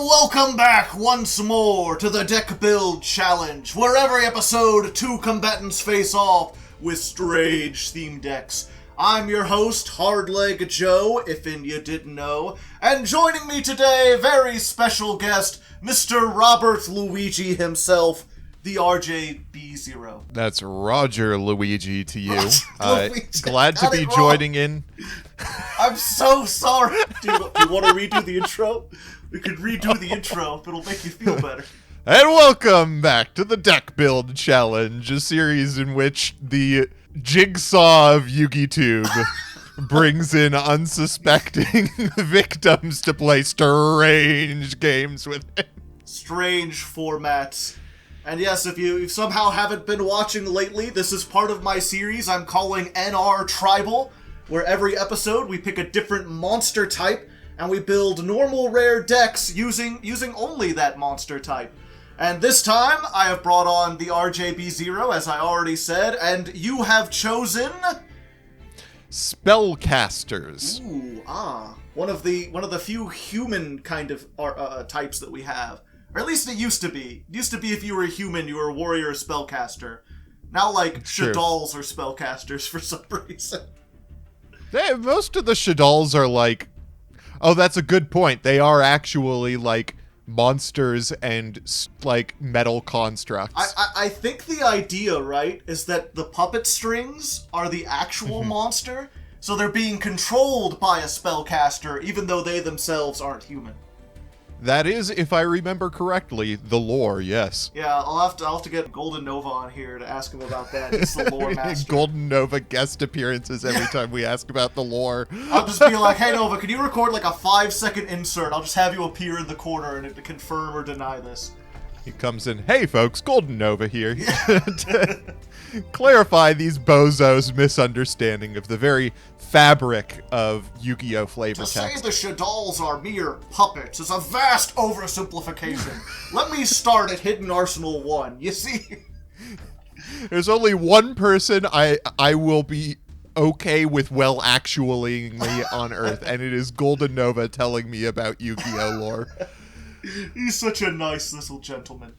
welcome back once more to the Deck Build Challenge, where every episode, two combatants face off with strange theme decks. I'm your host, Hardleg Joe, if you didn't know, and joining me today, very special guest, Mr. Rodger Luigi himself, the RJB0. That's Rodger Luigi to you. Luigi, glad to be joining in. I'm so sorry. Do you want to redo the intro? We could redo the intro, but it'll make you feel better. And welcome back to the Deck Build Challenge, a series in which the jigsaw of Yugioh brings in unsuspecting victims to play strange games with him. Strange formats. And yes, if you somehow haven't been watching lately, this is part of my series I'm calling NR Tribal, where every episode we pick a different monster type and we build normal rare decks using only that monster type. And this time I have brought on the RJB0, as I already said, and you have chosen Spellcasters. Ooh, one of the few human kind of types that we have. Or at least it used to be. It used to be if you were a human, you were a warrior or spellcaster. Now, Shadalls are spellcasters for some reason. Most of the Shadalls are like... Oh, that's a good point. They are actually, monsters and, metal constructs. I think the idea, right, is that the puppet strings are the actual monster, so they're being controlled by a spellcaster, even though they themselves aren't human. That is, if I remember correctly, the lore, yes. Yeah, I'll have to get Golden Nova on here to ask him about that. He's the lore master. Golden Nova guest appearances every time we ask about the lore. I'll just be like, hey Nova, can you record a 5-second insert? I'll just have you appear in the corner and to confirm or deny this. He comes in, hey folks, Golden Nova here. To clarify these bozos' misunderstanding of the very fabric of Yu-Gi-Oh! Flavor text. To say the Shadalls are mere puppets is a vast oversimplification. Let me start at Hidden Arsenal 1, you see? There's only one person I will be okay with well-actualing me on Earth, and it is Golden Nova telling me about Yu-Gi-Oh! Lore. He's such a nice little gentleman.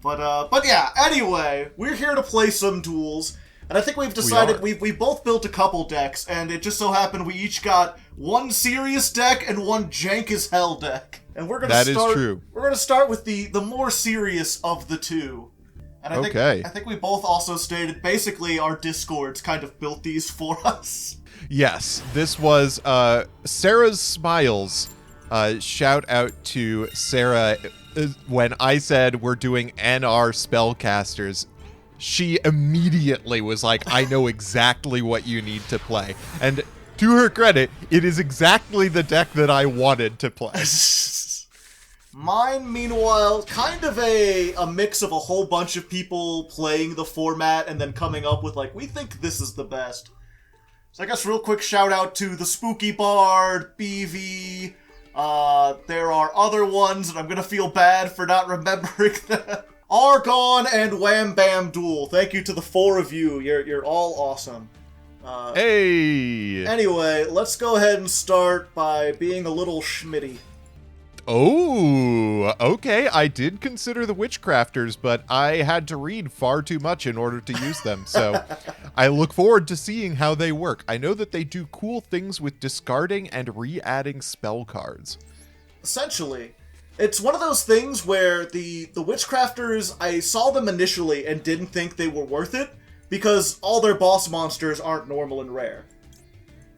But yeah, anyway, we're here to play some duels. And I think we've decided we both built a couple decks, and it just so happened we each got one serious deck and one jank as hell deck. And we're gonna is true. We're gonna start with the more serious of the two. And I think we both also stated basically our Discords kind of built these for us. Yes, this was Sarah's Smiles. Shout out to Sarah. When I said we're doing NR Spellcasters, she immediately was like, I know exactly what you need to play. And to her credit, it is exactly the deck that I wanted to play. Mine, meanwhile, kind of a mix of a whole bunch of people playing the format and then coming up with, we think this is the best. So I guess real quick shout out to the Spooky Bard, BV. There are other ones, and I'm gonna feel bad for not remembering them. Argon and Wham Bam Duel. Thank you to the four of you. You're all awesome. Hey! Anyway, let's go ahead and start by being a little schmitty. Oh, okay. I did consider the Witchcrafters, but I had to read far too much in order to use them, so I look forward to seeing how they work. I know that they do cool things with discarding and re-adding spell cards. Essentially. It's one of those things where the Witchcrafters, I saw them initially and didn't think they were worth it, because all their boss monsters aren't normal and rare.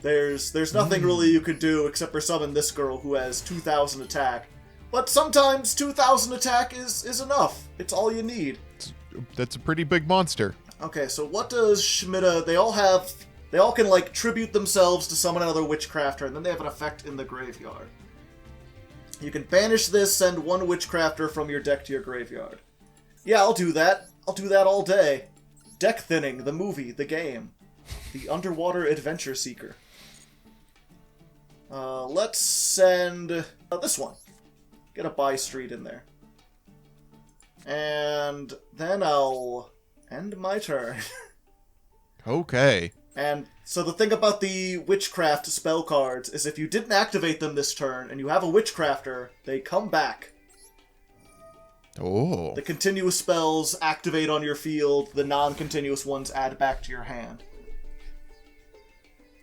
There's nothing really you could do except for summon this girl who has 2,000 attack. But sometimes 2,000 attack is enough. It's all you need. That's a pretty big monster. Okay, so what does Schmitta... They all can, tribute themselves to summon another Witchcrafter, and then they have an effect in the graveyard. You can banish this, send one Witchcrafter from your deck to your graveyard. Yeah, I'll do that. I'll do that all day. Deck Thinning, the movie, the game. The Underwater Adventure Seeker. Let's send this one. Get a buy street in there. And then I'll end my turn. Okay. And so the thing about the Witchcraft spell cards is if you didn't activate them this turn and you have a Witchcrafter, they come back. Oh. The continuous spells activate on your field, the non-continuous ones add back to your hand.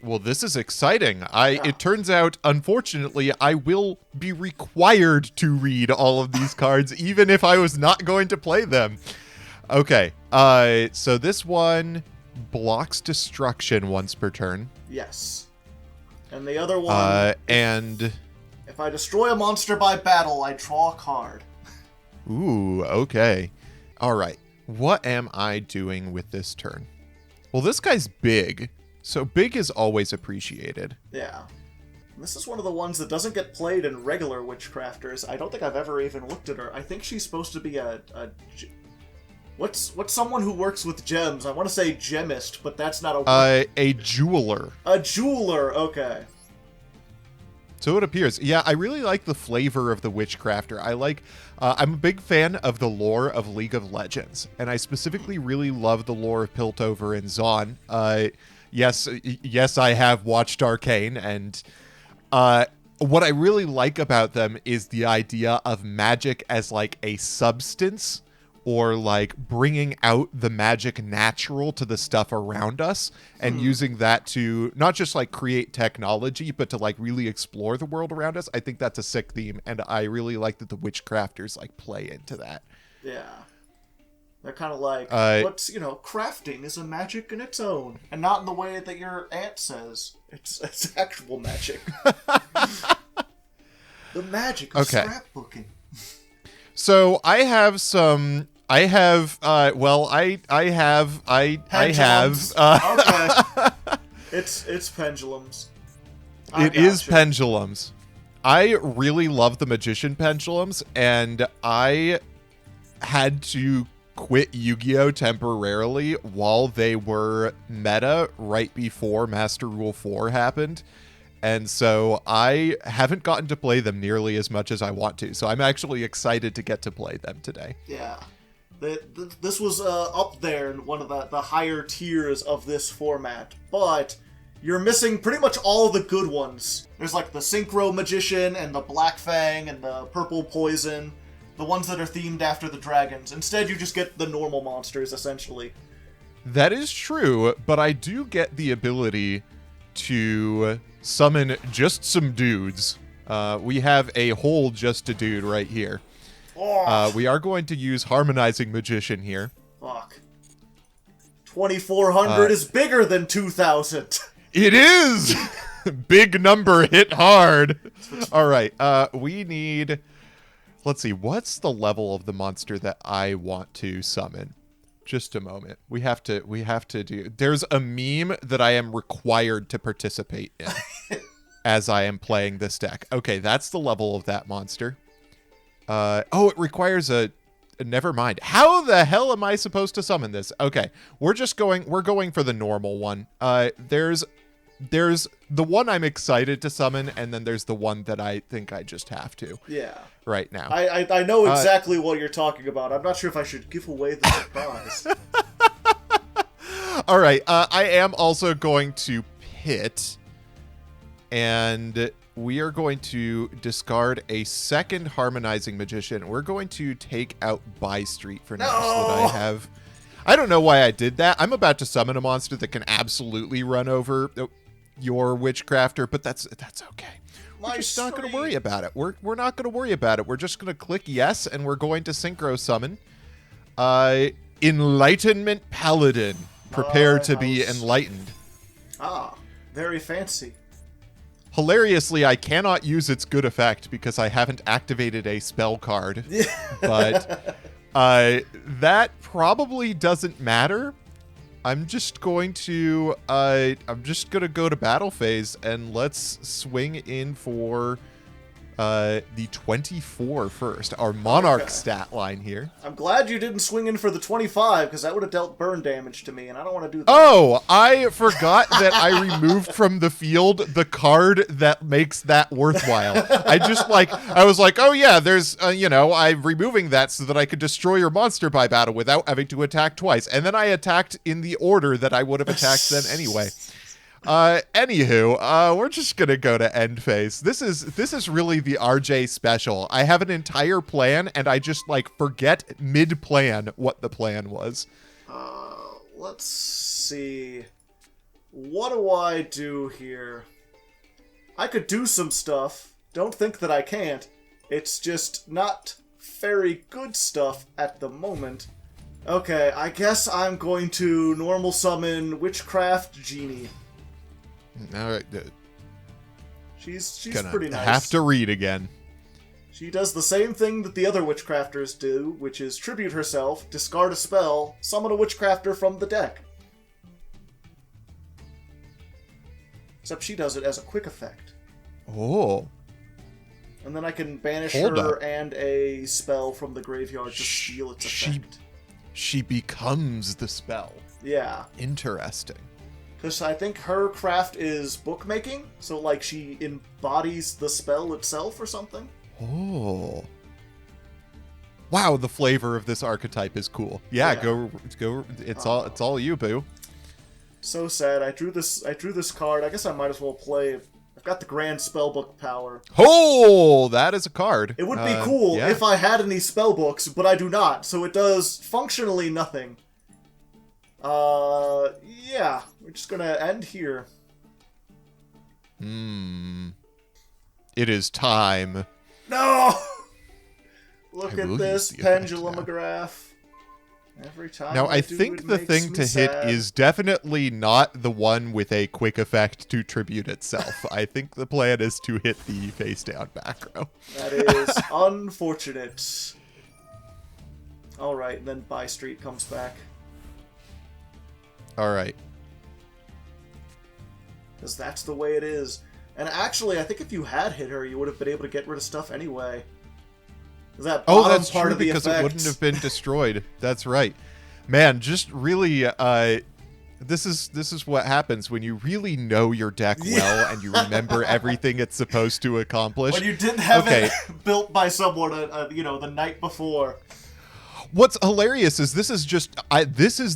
Well, this is exciting. It turns out, unfortunately, I will be required to read all of these cards, even if I was not going to play them. Okay, so this one blocks destruction once per turn. Yes. And the other one... If I destroy a monster by battle, I draw a card. Ooh, okay. All right. What am I doing with this turn? Well, this guy's big, so big is always appreciated. Yeah. And this is one of the ones that doesn't get played in regular Witchcrafters. I don't think I've ever even looked at her. I think she's supposed to be What's someone who works with gems? I want to say gemist, but that's not a jeweler. A jeweler, okay. So it appears. Yeah, I really like the flavor of the Witchcrafter. I'm a big fan of the lore of League of Legends, and I specifically really love the lore of Piltover and Zaun. Yes, I have watched Arcane, and what I really like about them is the idea of magic as like a substance, or like bringing out the magic natural to the stuff around us and using that to not just like create technology, but to like really explore the world around us. I think that's a sick theme, and I really like that the Witchcrafters like play into that. Yeah. They're kind of like, crafting is a magic in its own, and not in the way that your aunt says. It's actual magic. The magic of scrapbooking. So I have Okay. It's pendulums. It is pendulums. I really love the magician pendulums, and I had to quit Yu-Gi-Oh! Temporarily while they were meta right before Master Rule 4 happened. And so I haven't gotten to play them nearly as much as I want to. So I'm actually excited to get to play them today. Yeah. This was up there in one of the higher tiers of this format. But you're missing pretty much all the good ones. There's like the Synchro Magician and the Black Fang and the Purple Poison. The ones that are themed after the dragons. Instead, you just get the normal monsters, essentially. That is true, but I do get the ability to summon just some dudes. We have a whole just a dude right here. We are going to use Harmonizing Magician here. Fuck. 2,400 is bigger than 2,000. It is! Big number hit hard. All right, we need... Let's see, what's the level of the monster that I want to summon? Just a moment. We have to do... There's a meme that I am required to participate in as I am playing this deck. Okay, that's the level of that monster. It requires a... Never mind. How the hell am I supposed to summon this? Okay, we're going for the normal one. There's the one I'm excited to summon, and then there's the one that I think I just have to. Yeah. Right now. I know exactly what you're talking about. I'm not sure if I should give away the surprise. All right. I am also going to pit, and we are going to discard a second Harmonizing Magician. We're going to take out By Street for now, so that I have... I don't know why I did that. I'm about to summon a monster that can absolutely run over your Witchcrafter, but that's okay. We're just not going to worry about it. We're not going to worry about it. We're just going to click yes, and we're going to Synchro Summon. Enlightenment Paladin. Prepare to be enlightened. Ah, very fancy. Hilariously, I cannot use its good effect because I haven't activated a spell card. But that probably doesn't matter. I'm just going to go to battle phase, and let's swing in for the 24 first, our Monarch Okay. stat line here. I'm glad you didn't swing in for the 25, because that would have dealt burn damage to me, and I don't want to do that. Oh, I forgot that I removed from the field the card that makes that worthwhile. I was like, oh yeah, there's, I'm removing that so that I could destroy your monster by battle without having to attack twice. And then I attacked in the order that I would have attacked them anyway. Anywho, we're just gonna go to end phase. This is really the RJ special. I have an entire plan, and I just, forget mid-plan what the plan was. Let's see. What do I do here? I could do some stuff. Don't think that I can't. It's just not very good stuff at the moment. Okay, I guess I'm going to normal summon Witchcraft Genie. All right, She's gonna pretty nice. have to read again. She does the same thing that the other Witchcrafters do, which is tribute herself, discard a spell, summon a Witchcrafter from the deck. Except she does it as a quick effect. Oh. And then I can banish Hold her up. and a spell from the graveyard to steal its effect. She becomes the spell. Yeah. Interesting. Because I think her craft is bookmaking, so she embodies the spell itself or something. Oh. Wow, the flavor of this archetype is cool. Yeah. Go. It's all you, boo. So sad. I drew this card. I guess I might as well play. I've got the Grand Spellbook power. Oh, that is a card. It would be cool yeah. if I had any spellbooks, but I do not, so it does functionally nothing. Yeah, we're just gonna end here. It is time. No! Look I at will this use the effect pendulumograph. Every time Now, I do, think it the makes thing me to hit sad. is definitely not the one with a quick effect to tribute itself. I think the plan is to hit the face down back row. That is unfortunate. Alright, and then By Street comes back. All right. Because that's the way it is. And actually, I think if you had hit her, you would have been able to get rid of stuff anyway. That Oh, bottom that's part true, of the because effect. it wouldn't have been destroyed. That's right. Man, just really, this is what happens when you really know your deck well and you remember everything it's supposed to accomplish. When you didn't have it built by someone, the night before. What's hilarious is this is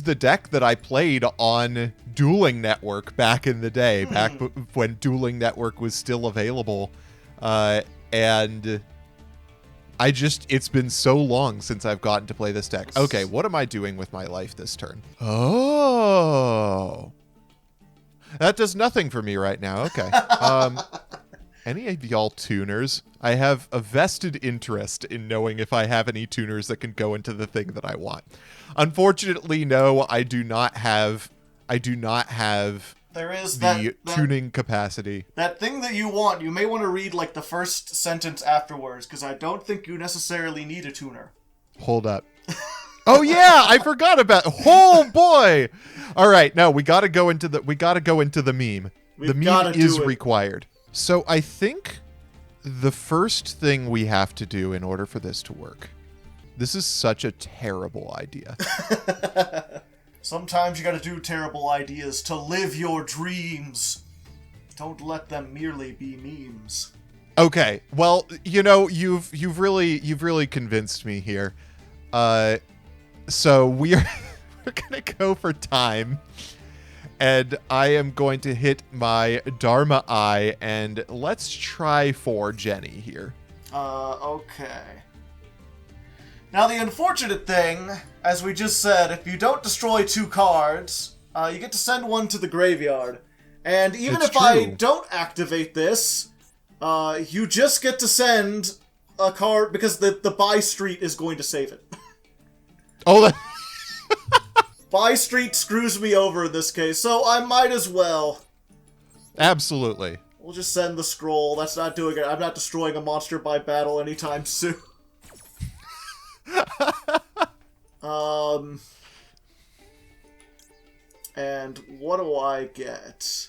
the deck that I played on Dueling Network back in the day, when Dueling Network was still available, and it's been so long since I've gotten to play this deck. Okay, what am I doing with my life this turn? Oh, that does nothing for me right now. Okay. Any of y'all tuners? I have a vested interest in knowing if I have any tuners that can go into the thing that I want. Unfortunately, no, I do not have There is the tuning capacity. That thing that you want, you may want to read the first sentence afterwards, because I don't think you necessarily need a tuner. Hold up. Oh yeah, I forgot about. Oh boy! All right, no, we got to go into the meme. The meme is required. So I think the first thing we have to do in order for this to work. This is such a terrible idea. Sometimes you gotta do terrible ideas to live your dreams. Don't let them merely be memes. Okay, well, you've really convinced me here. So we're gonna go for time. And I am going to hit my Dharma Eye, and let's try for Jenny here. Okay. Now, the unfortunate thing, as we just said, if you don't destroy 2 cards, you get to send one to the graveyard. And even if I don't activate this, you just get to send a card, because the By Street is going to save it. Oh, that... By Street screws me over in this case, so I might as well. Absolutely. We'll just send the scroll. That's not doing it. I'm not destroying a monster by battle anytime soon. And what do I get?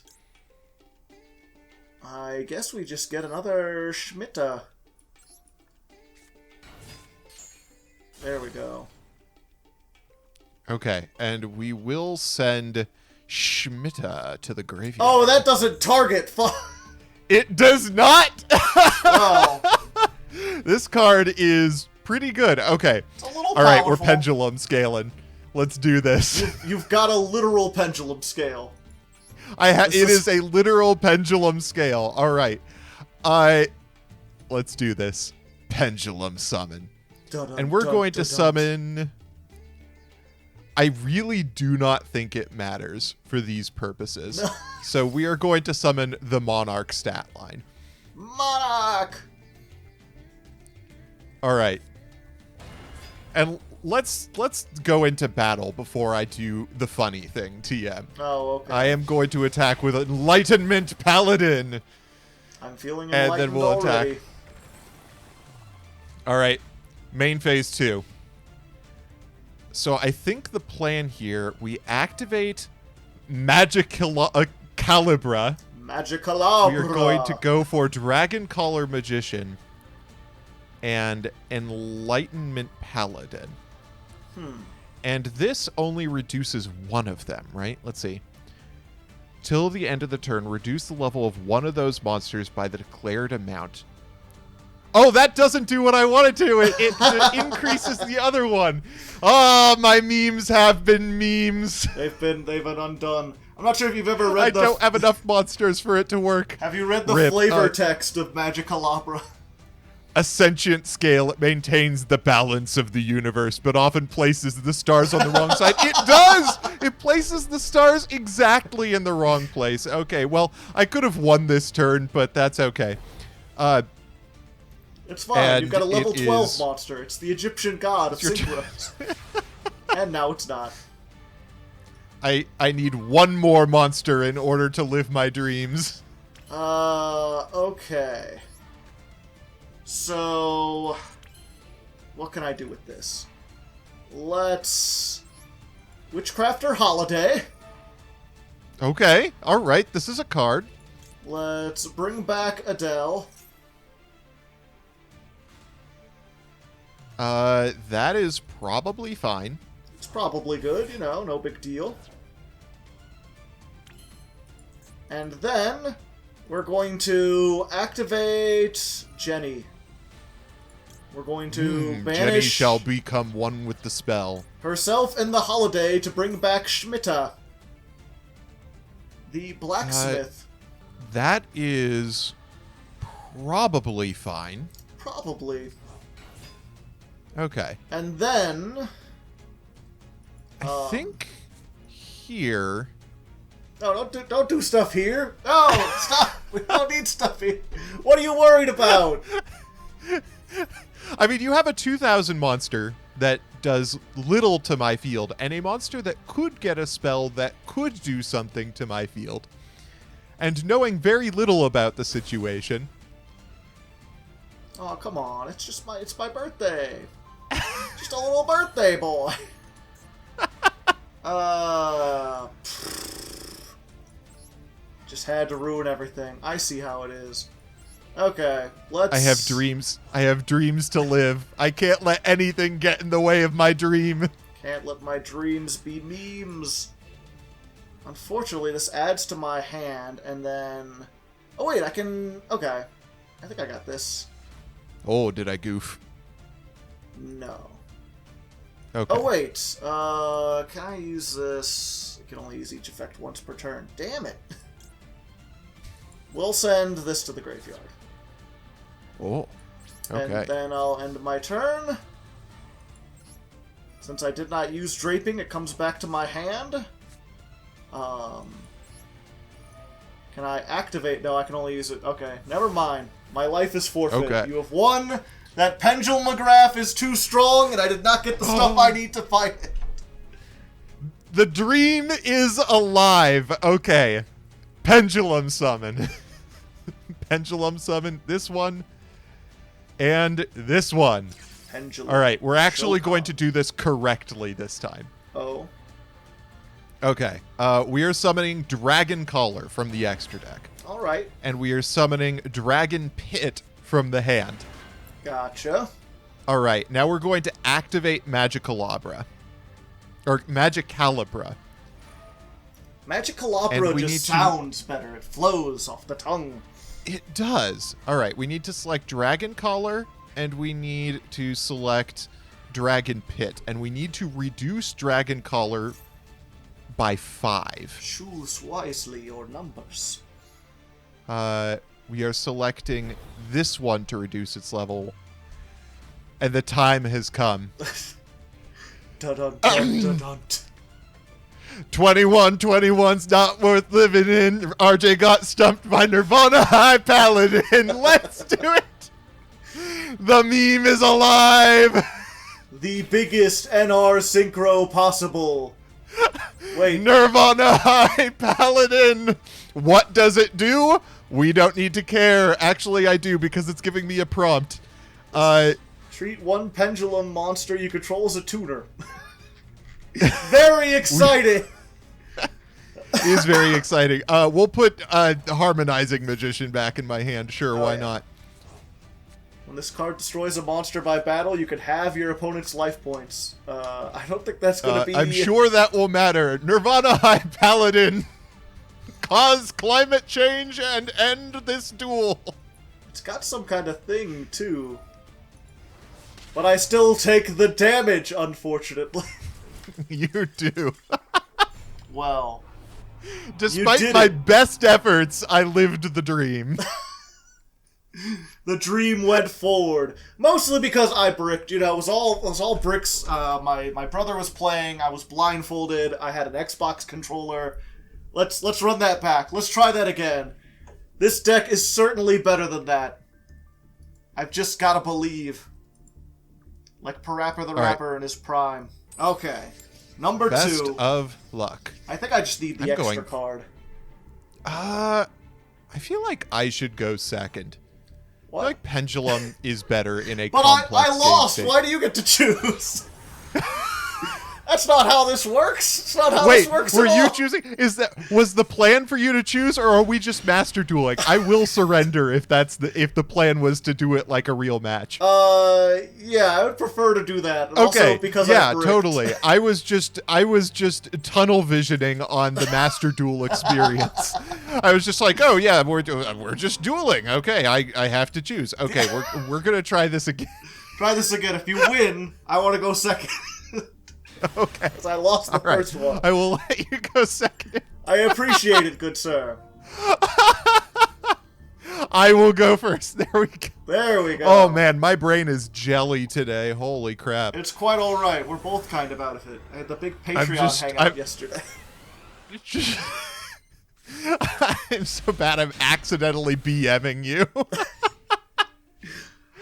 I guess we just get another Schmitta. There we go. Okay, and we will send Schmitta to the graveyard. Oh, that doesn't target. It does not. Wow. This card is pretty good. Okay. It's a little All right, we're powerful. pendulum scaling. Let's do this. You've got a literal pendulum scale. It is a literal pendulum scale. All right. Let's do this. Pendulum summon. And we're going to summon... I really do not think it matters for these purposes. So we are going to summon the Monarch stat line. Monarch! All right. And let's go into battle before I do the funny thing, TM. Oh, okay. I am going to attack with Enlightenment Paladin. I'm feeling And enlightened then we'll already. attack. All right. Main phase 2. So I think the plan here, we activate Calibra. Magicalabra! We are going to go for Dragon Collar Magician and Enlightenment Paladin. And this only reduces one of them, right? Let's see. Till the end of the turn, reduce the level of one of those monsters by the declared amount. Oh, that doesn't do what I wanted to. It increases the other one. Oh, my memes have been memes. They've been undone. I'm not sure if you've ever read I don't have enough monsters for it to work. Have you read the Rip. flavor text of Magicalabra? A sentient scale maintains the balance of the universe, but often places the stars on the wrong side. It does! It places the stars exactly in the wrong place. Okay, well, I could have won this turn, but that's okay. It's fine. You've got a level 12 is... monster. It's the Egyptian god of synchros. And now it's not. I need one more monster in order to live my dreams. Okay. So, what can I do with this? Let's... Witchcrafter Holiday. Okay, alright, this is a card. Let's bring back Adele. That is probably fine. It's probably good, you know, no big deal. And then, we're going to activate Jenny. We're going to banish... Jenny shall become one with the spell. Herself and the holiday to bring back Schmitta. The blacksmith. That is probably fine. Probably. Okay. And then... I think here... No, don't do stuff here. No, stop. We don't need stuff here. What are you worried about? I mean, you have a 2,000 monster that does little to my field, and a monster that could get a spell that could do something to my field. And knowing very little about the situation... Oh, come on. It's my birthday. Just a little birthday boy. Just had to ruin everything. I see how it is. Okay, let's... I have dreams. I have dreams to live. I can't let anything get in the way of my dream. Can't let my dreams be memes. Unfortunately, this adds to my hand, and then... Oh, wait, I can... Okay. I think I got this. Oh, did I goof? No. Okay. Oh, wait. Can I use this? I can only use each effect once per turn. Damn it. We'll send this to the graveyard. Oh, okay. And then I'll end my turn. Since I did not use draping, it comes back to my hand. Can I activate? No, I can only use it. Okay, never mind. My life is forfeit. Okay. You have won. That pendulumograph is too strong, and I did not get the stuff I need to fight it. The dream is alive. Okay. Pendulum summon. Pendulum summon this one and this one. Pendulum. All right, we're actually going to do this correctly this time. Oh. Okay. We are summoning Dragon Collar from the extra deck. All right. And we are summoning Dragon Pit from the hand. Gotcha. All right, now we're going to activate Magicalabra. Or Magicalibra. Magicalabra just sounds better. It flows off the tongue. It does. All right, we need to select Dragon Collar, and we need to select Dragon Pit, and we need to reduce Dragon Collar by 5. Choose wisely your numbers. We are selecting this one to reduce its level, and the time has come. Dun-dun-dun-dun-dun. 21's not worth living in. RJ got stumped by Nirvana High Paladin. Let's do it. The meme is alive. The biggest NR synchro possible. Wait. Nirvana High Paladin. What does it do? We don't need to care. Actually, I do, because it's giving me a prompt. Treat one pendulum monster you control as a tuner. Very exciting. It is very exciting. We'll put Harmonizing Magician back in my hand. Sure, why not? When this card destroys a monster by battle, you can have your opponent's life points. I don't think that's going to be... I'm sure that will matter. Nirvana High Paladin. Cause climate change and end this duel. It's got some kind of thing, too. But I still take the damage, unfortunately. You do. Well... Despite my best efforts, I lived the dream. The dream went forward. Mostly because I bricked. You know, it was all bricks. My brother was playing. I was blindfolded. I had an Xbox controller. Let's run that back. Let's try that again. This deck is certainly better than that. I've just gotta believe. Like Parappa the Rapper in his prime. Okay. Number Best 2. of luck. I think I just need the extra card. I feel like I should go second. What? I feel like Pendulum is better in a but complex I lost! game. Why do you get to choose? That's not how this works. It's not how this works at all. Wait, were you choosing? Was the plan for you to choose, or are we just master dueling? I will surrender if the plan was to do it like a real match. Yeah, I would prefer to do that. Okay, Also because yeah, I bricked. totally. I was just tunnel visioning on the master duel experience. I was just like, oh yeah, we're just dueling. Okay, I have to choose. Okay, we're gonna try this again. Try this again. If you win, I want to go second. Okay. Because I lost the first one. I will let you go second. I appreciate it, good sir. I will go first. There we go. There we go. Oh man, my brain is jelly today. Holy crap. It's quite alright. We're both kind of out of it. I had the big Patreon hangout yesterday. I'm so bad I'm accidentally BMing you.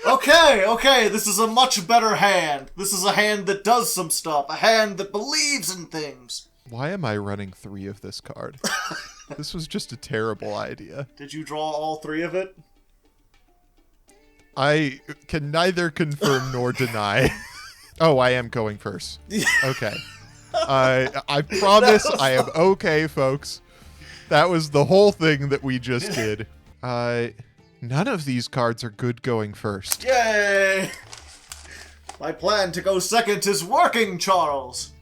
Okay, this is a much better hand. This is a hand that does some stuff. A hand that believes in things. Why am I running 3 of this card? This was just a terrible idea. Did you draw all 3 of it? I can neither confirm nor deny. Oh, I am going first. Okay. I promise I am okay, folks. That was the whole thing that we just did. None of these cards are good going first. Yay! My plan to go second is working, Charles.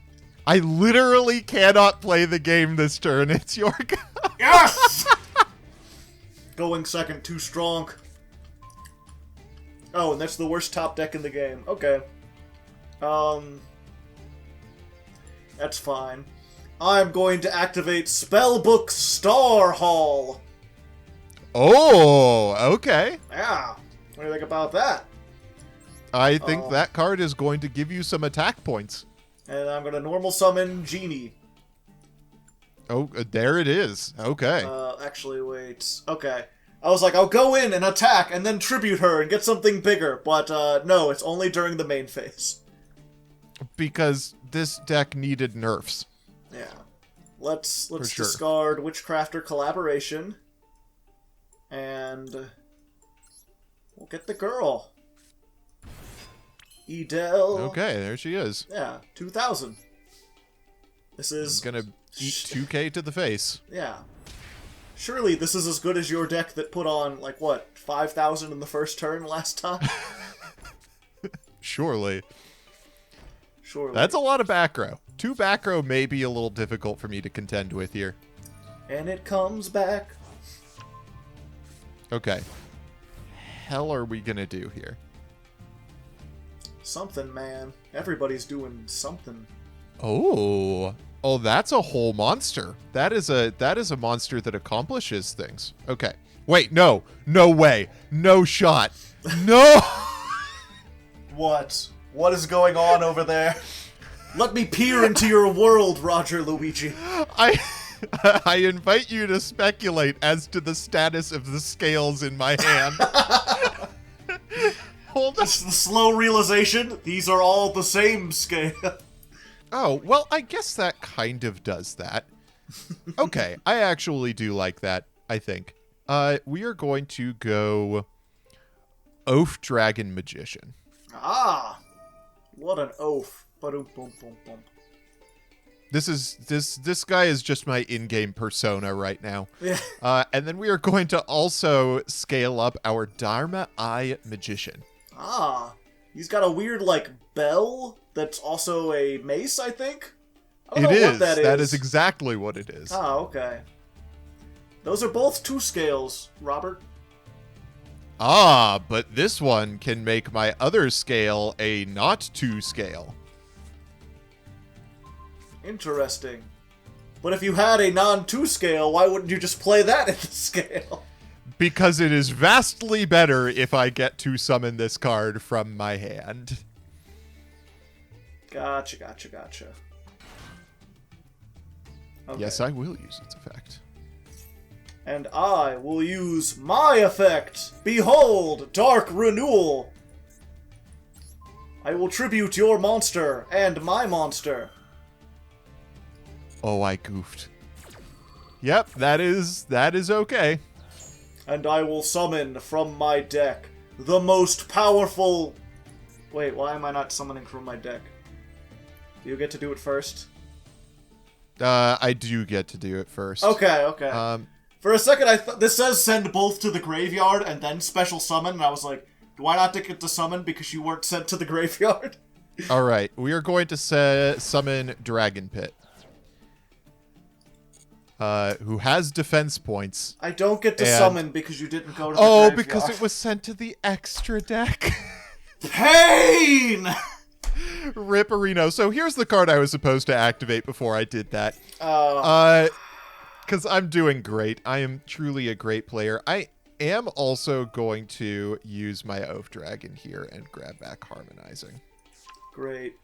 I literally cannot play the game this turn. It's your go. Yes! Going second, too strong. Oh, and that's the worst top deck in the game. Okay. That's fine. I'm going to activate Spellbook Star Hall. Oh, okay. Yeah. What do you think about that? I think that card is going to give you some attack points. And I'm going to normal summon Genie. Oh, there it is. Okay. Actually, wait. Okay. I was like, I'll go in and attack and then tribute her and get something bigger. But no, it's only during the main phase. Because this deck needed nerfs. Yeah. Let's discard Witchcrafter Collaboration. And we'll get the girl. Edel. Okay, there she is. Yeah, 2,000. This is... gonna eat 2k to the face. Yeah. Surely this is as good as your deck that put on, like, what, 5,000 in the first turn last time? Surely. Surely. That's a lot of back row. 2 back row may be a little difficult for me to contend with here. And it comes back. Okay. Hell are we gonna do here? Something, man. Everybody's doing something. Oh, that's a whole monster. That is a monster that accomplishes things. Okay. Wait, no way, no shot, no. What? What is going on over there? Let me peer into your world, Rodger Luigi. I invite you to speculate as to the status of the scales in my hand. Hold on. The slow realization, these are all the same scale. Oh, well, I guess that kind of does that. Okay, I actually do like that, I think. We are going to go Oaf Dragon Magician. Ah, what an oaf. Ba-dum-bum-bum-bum. This guy is just my in-game persona right now. Yeah. And then we are going to also scale up our Dharma Eye Magician. Ah, he's got a weird, like, bell that's also a mace, I think? I don't know what that is. That is exactly what it is. Ah, okay. Those are both 2 scales, Robert. Ah, but this one can make my other scale a not 2 scale. Interesting. But if you had a non-2 scale, why wouldn't you just play that in the scale? Because it is vastly better if I get to summon this card from my hand. Gotcha. Okay. Yes, I will use its effect. And I will use my effect! Behold, Dark Renewal! I will tribute your monster and my monster. Oh, I goofed. Yep, that is okay. And I will summon from my deck the most powerful... Wait, why am I not summoning from my deck? Do you get to do it first? I do get to do it first. Okay. For a second, this says send both to the graveyard and then special summon, and I was like, do I not get to summon because you weren't sent to the graveyard? All right, we are going to summon Dragon Pit. Who has defense points. I don't get to summon because you didn't go to the graveyard. Oh, because it was sent to the extra deck. Pain! Ripperino. So here's the card I was supposed to activate before I did that. Because I'm doing great. I am truly a great player. I am also going to use my Oaf Dragon here and grab back Harmonizing. Great.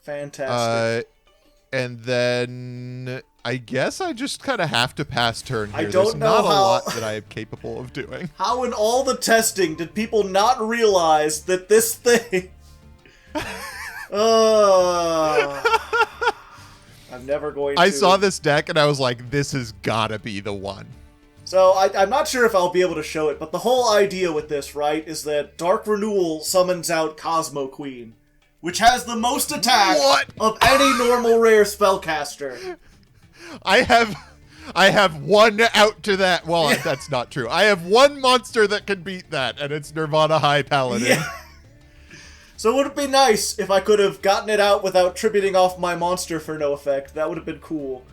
Fantastic. And then I guess I just kind of have to pass turn here. I don't There's know not how... a lot that I am capable of doing. How in all the testing did people not realize that this thing... I'm never going to... I saw this deck and I was like, this has gotta be the one. So, I'm not sure if I'll be able to show it, but the whole idea with this, right, is that Dark Renewal summons out Cosmo Queen, which has the most attack of any normal rare spellcaster. I have one out to that. Well, that's not true. I have one monster that can beat that, and it's Nirvana High Paladin. Yeah. So would it be nice if I could have gotten it out without tributing off my monster for no effect? That would have been cool.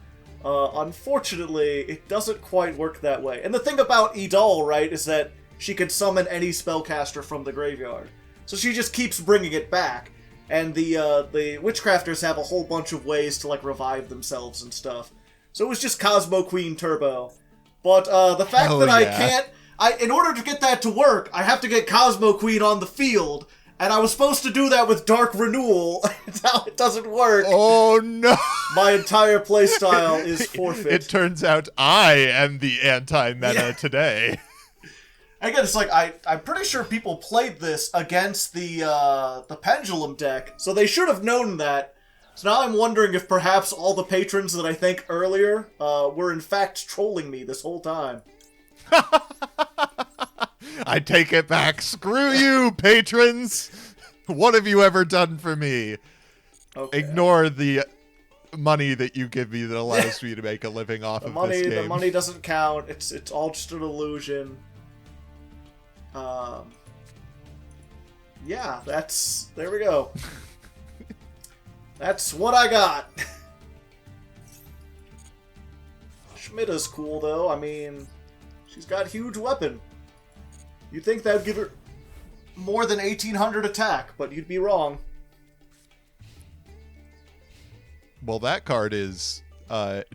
Unfortunately, it doesn't quite work that way. And the thing about Idol, right, is that she can summon any spellcaster from the graveyard. So she just keeps bringing it back. And the Witchcrafters have a whole bunch of ways to, like, revive themselves and stuff. So it was just Cosmo Queen Turbo. But the fact that I can't... in order to get that to work, I have to get Cosmo Queen on the field... And I was supposed to do that with Dark Renewal. Now it doesn't work. Oh, no. My entire playstyle is forfeit. It turns out I am the anti-meta today. Again, it's like, I'm pretty sure people played this against the Pendulum deck, so they should have known that. So now I'm wondering if perhaps all the patrons that I thanked earlier were in fact trolling me this whole time. I take it back. Screw you, patrons. What have you ever done for me? Okay. Ignore the money that you give me that allows me to make a living off of this game. The money doesn't count. It's all just an illusion. Yeah, there we go. That's what I got. Schmidta's cool, though. I mean, she's got huge weapon. You'd think that would give her more than 1800 attack, but you'd be wrong. Well, that card is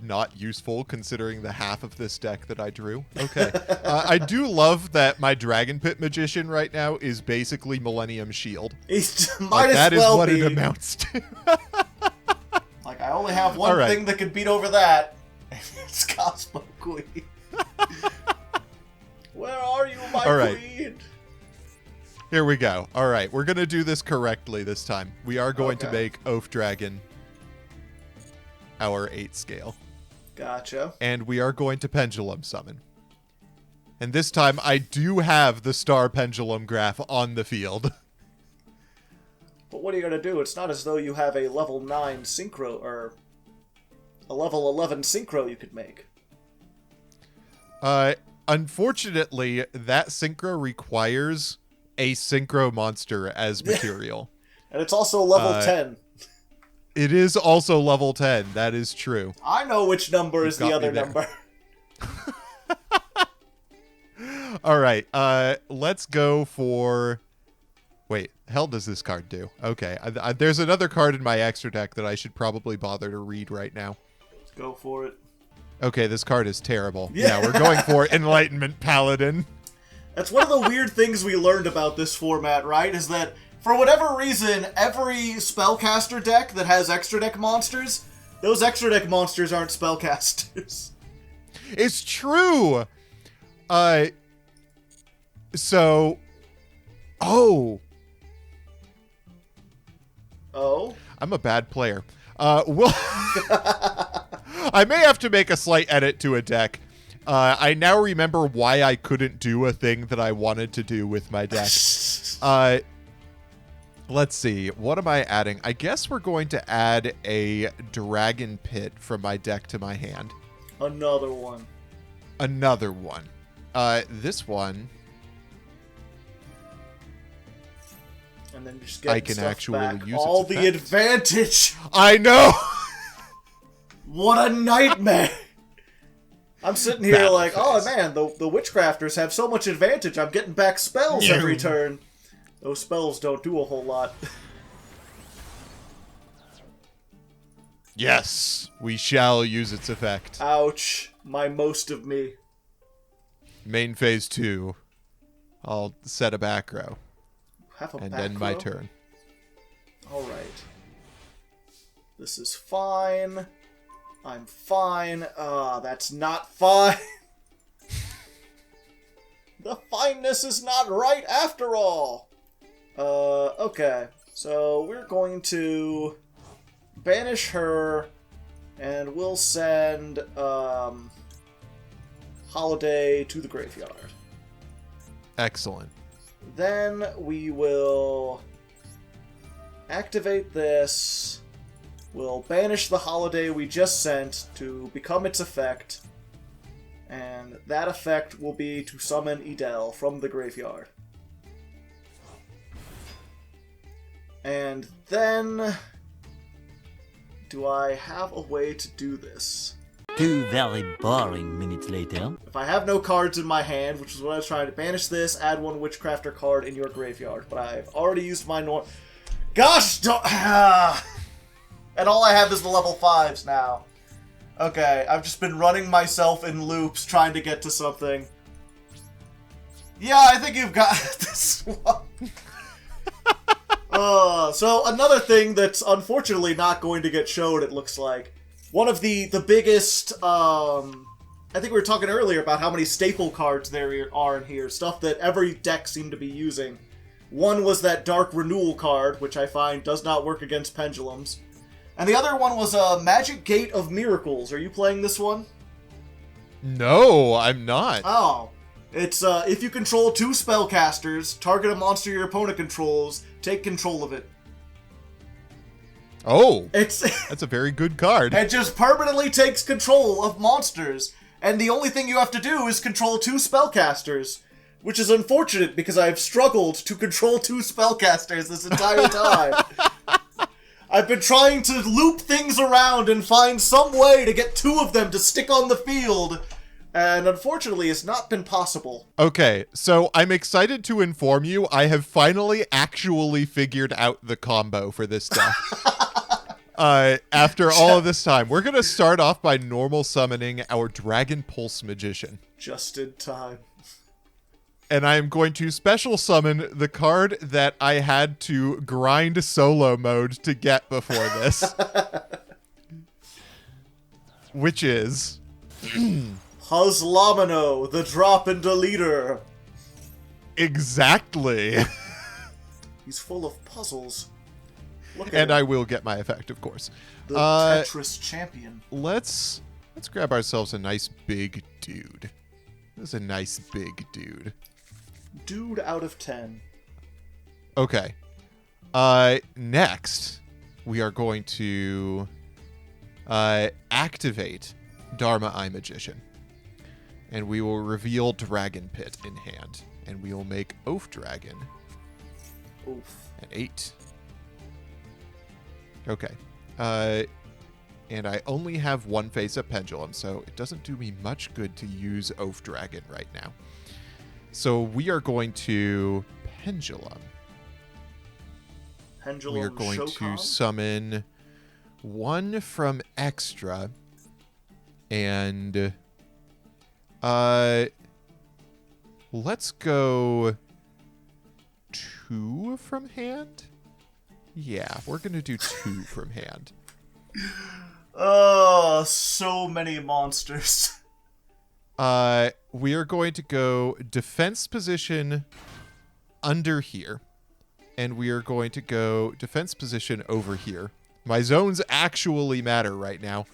not useful considering the half of this deck that I drew. Okay. I do love that my Dragon Pit Magician right now is basically Millennium Shield. That is what it amounts to. Like, I only have one thing that can beat over that. It's Cosmo Queen. Where are you, my queen? Here we go. All right, we're going to do this correctly this time. We are going to make Oath Dragon our 8 scale. Gotcha. And we are going to Pendulum Summon. And this time, I do have the Star Pendulum graph on the field. But what are you going to do? It's not as though you have a level 9 Synchro, or a level 11 Synchro you could make. Unfortunately, that Synchro requires a Synchro monster as material. And it's also level 10. It is also level 10. That is true. I know which number is the other number. All right. Let's go for... Wait, hell does this card do? Okay. There's another card in my extra deck that I should probably bother to read right now. Let's go for it. Okay, this card is terrible. Yeah, we're going for Enlightenment Paladin. That's one of the weird things we learned about this format, right? Is that, for whatever reason, every spellcaster deck that has extra deck monsters, those extra deck monsters aren't spellcasters. It's true! So... Oh! I'm a bad player. I may have to make a slight edit to a deck. I now remember why I couldn't do a thing that I wanted to do with my deck. Let's see. What am I adding? I guess we're going to add a Dragon Pit from my deck to my hand. Another one. Another one. This one... And then just get I can actually back. use all its the advantage. I know. What a nightmare! I'm sitting here like, oh man, the Witchcrafters have so much advantage. I'm getting back spells every turn. Those spells don't do a whole lot. Yes, we shall use its effect. Ouch, my most of me. Main phase 2. I'll set a back row. And end my turn. Alright. This is fine. I'm fine. That's not fine. The fineness is not right after all. Okay. So we're going to banish her, and we'll send Holiday to the graveyard. Excellent. Then we will activate this. We'll banish the Holiday we just sent to become its effect. And that effect will be to summon Edel from the graveyard. And then... do I have a way to do this? 2 very boring minutes later. If I have no cards in my hand, which is what I was trying to banish this, add 1 Witchcrafter card in your graveyard. But I've already used my Gosh, don't... And all I have is the level 5s now. Okay, I've just been running myself in loops trying to get to something. Yeah, I think you've got this one. So another thing that's unfortunately not going to get showed, it looks like. One of the biggest, I think we were talking earlier about how many staple cards there are in here. Stuff that every deck seemed to be using. One was that Dark Renewal card, which I find does not work against pendulums. And the other one was a Magic Gate of Miracles. Are you playing this one? No, I'm not. Oh. It's, if you control 2 spellcasters, target a monster your opponent controls, take control of it. Oh, that's a very good card. It just permanently takes control of monsters, and the only thing you have to do is control 2 spellcasters. which is unfortunate because I have struggled to control 2 spellcasters this entire time. I've been trying to loop things around and find some way to get 2 of them to stick on the field, and unfortunately it's not been possible. Okay, so I'm excited to inform you I have finally actually figured out the combo for this deck. After all of this time, we're going to start off by normal summoning our Dragon Pulse Magician. Just in time. And I am going to special summon the card that I had to grind solo mode to get before this. Which is... Huzlamino, the drop and deleter. Exactly. He's full of puzzles. Look at And him. I will get my effect, of course. The Tetris champion. Let's grab ourselves a nice big dude. This is a nice big dude. Dude out of 10. Okay. Next, we are going to activate Dharma Eye Magician. And we will reveal Dragon Pit in hand. And we will make Oaf Dragon Oof. an 8. Okay. And I only have 1 face-up Pendulum, so it doesn't do me much good to use Oaf Dragon right now. So we are going to Pendulum. Pendulum We are going to Shokan? summon 1 from extra. And let's go 2 from hand. Yeah, we're going to do 2 from hand. Oh, so many monsters. We are going to go defense position under here. And we are going to go defense position over here. My zones actually matter right now.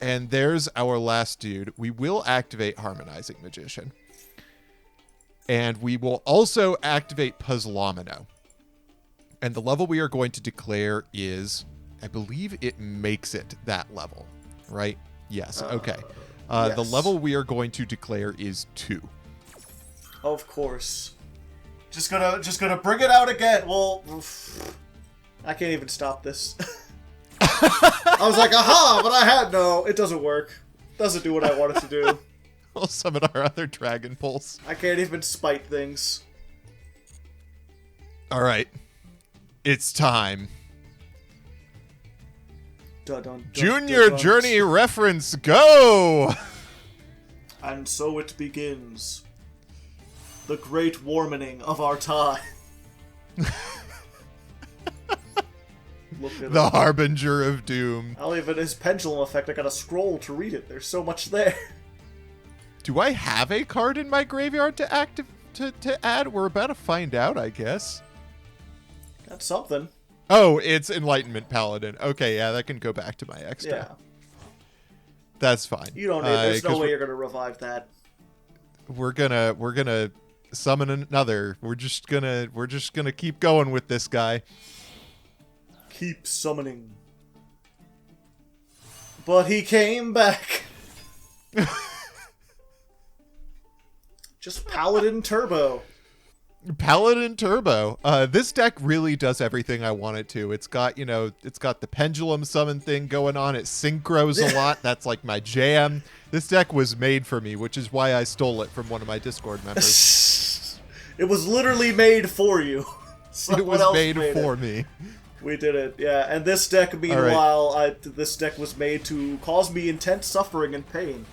And there's our last dude. We will activate Harmonizing Magician. And we will also activate Puzzlamino. And the level we are going to declare is, I believe it makes it that level, right? Yes, okay. Yes. The level we are going to declare is 2. Of course. Just gonna bring it out again. Well, I can't even stop this. I was like, aha, but I had no. It doesn't work. Doesn't do what I want it to do. We'll summon our other Dragon Pulse. I can't even spite things. All right. It's time. Dun, dun, dun, Junior dun, dun. Journey reference, go! And so it begins. The great warming of our time. Look at The him. Harbinger of Doom. I'll even his pendulum effect. I gotta scroll to read it. There's so much there. Do I have a card in my graveyard to add? We're about to find out, I guess. That's something. Oh, it's Enlightenment Paladin. Okay, yeah, that can go back to my extra. Yeah. That's fine. You don't need. There's no 'cause way you're gonna revive that. we're gonna summon another. We're just gonna keep going with this guy. Keep summoning. But he came back. Just Paladin Turbo. Paladin Turbo. This deck really does everything I want it to. It's got the pendulum summon thing going on. It synchros a lot. That's like my jam. This deck was made for me, which is why I stole it from one of my Discord members. It was literally made for you. It Someone was else made it. for me. We did it, yeah. And this deck, meanwhile, this deck was made to cause me intense suffering and pain.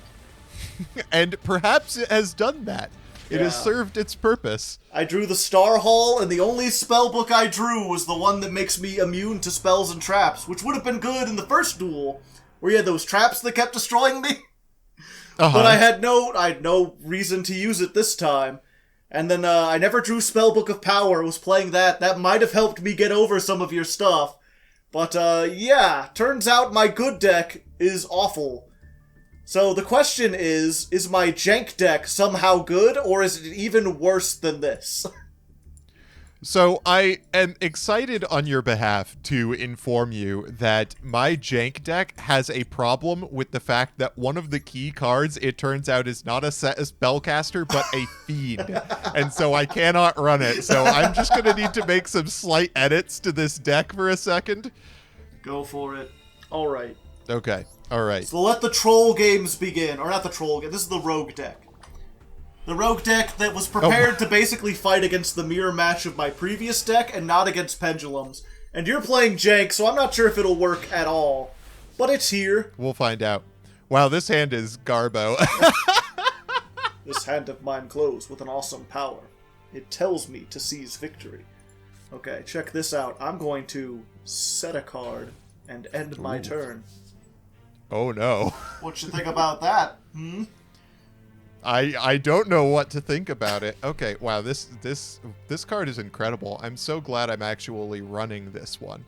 And perhaps it has done that. It has Yeah. served its purpose. I drew the Star Hall, and the only spell book I drew was the one that makes me immune to spells and traps, which would have been good in the first duel, where you had those traps that kept destroying me. But I had no reason to use it this time. And then I never drew Spellbook of Power, was playing that. That might have helped me get over some of your stuff. But yeah, turns out my good deck is awful. So the question is my Jank deck somehow good, or is it even worse than this? So I am excited on your behalf to inform you that my Jank deck has a problem with the fact that one of the key cards, it turns out, is not a spellcaster, but a fiend. And so I cannot run it. So I'm just going to need to make some slight edits to this deck for a second. Go for it. All right. Okay. All right. So let the troll games begin. Or not the troll game. This is the rogue deck. The rogue deck that was prepared to basically fight against the mirror match of my previous deck and not against pendulums. And you're playing Jank, so I'm not sure if it'll work at all. But it's here. We'll find out. Wow, this hand is Garbo. This hand of mine glows with an awesome power. It tells me to seize victory. Okay, check this out. I'm going to set a card and end my turn. Oh no. What you think about that? I don't know what to think about it. Okay, wow, this card is incredible. I'm so glad I'm actually running this one.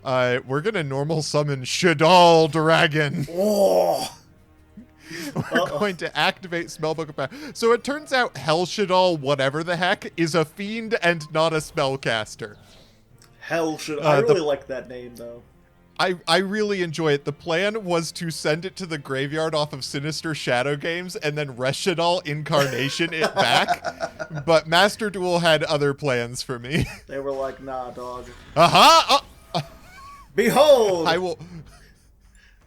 We're gonna normal summon Shadal Dragon. Oh! We're going to activate Spellbook of Power. So it turns out Hell Shadal, whatever the heck, is a fiend and not a spellcaster. Hell Shadal. I really like that name, though. I really enjoy it. The plan was to send it to the graveyard off of Sinister Shadow Games and then Reshadal Incarnation it back. But Master Duel had other plans for me. They were like, nah, dog. Behold! I will...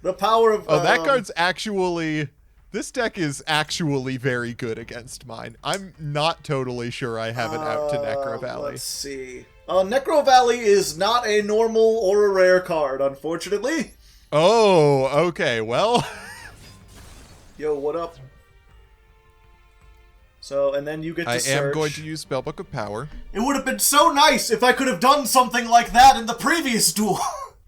The power of... Oh, that card's actually... This deck is actually very good against mine. I'm not totally sure I have it out to Necro Valley. Let's see. Necro Valley is not a normal or a rare card, unfortunately. Oh, okay, well... Yo, what up? So, and then you get to search. I am going to use Spellbook of Power. It would have been so nice if I could have done something like that in the previous duel.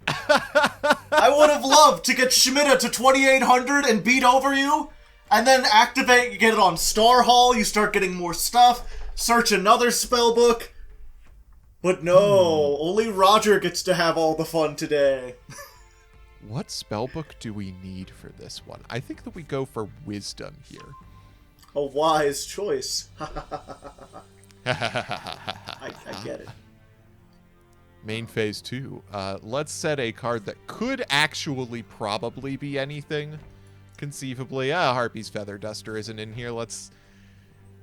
I would have loved to get Schmidt to 2800 and beat over you, and then activate, you get it on Star Hall, you start getting more stuff, search another spellbook. But no, only Rodger gets to have all the fun today. What spellbook do we need for this one? I think that we go for Wisdom here. A wise choice. I get it. Main phase 2. Let's set a card that could actually probably be anything. Conceivably. Harpy's Feather Duster isn't in here. Let's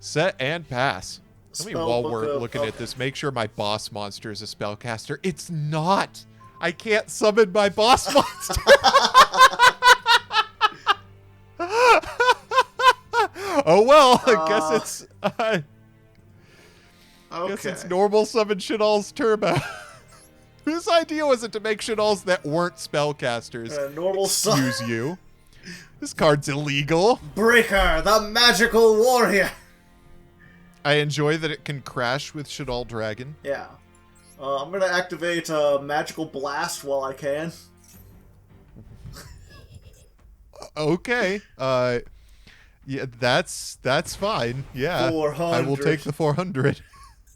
set and pass. Let me, while we're looking at this, make sure my boss monster is a spellcaster. It's not! I can't summon my boss monster! Oh well, I guess it's... I guess it's normal summon Shadal's Turbo. Whose idea was it to make Shadals that weren't spellcasters? Normal Excuse you. This card's illegal. Breaker, the magical warrior. I enjoy that it can crash with Shadal Dragon. Yeah. I'm gonna activate Magical Blast while I can. Okay. Yeah, that's fine. Yeah. 400. I will take the 400.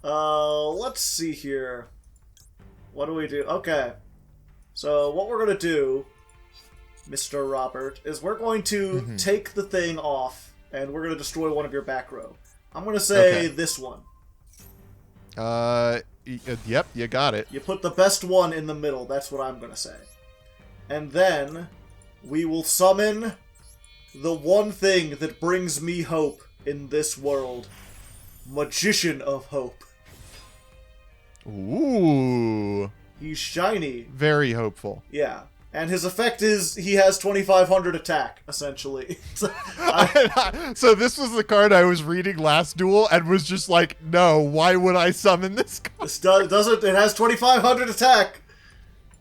Let's see here. What do we do? Okay. So what we're gonna do, Mr. Robert, is we're going to take the thing off, and we're gonna destroy one of your back row. I'm gonna say this one. Yep, you got it. You put the best one in the middle, that's what I'm gonna say. And then, we will summon the one thing that brings me hope in this world. Magician of Hope. Ooh. He's shiny. Very hopeful. Yeah. And his effect is he has 2500 attack, essentially. So this was the card I was reading last duel and was just like, no, why would I summon this card? This doesn't, it has 2500 attack.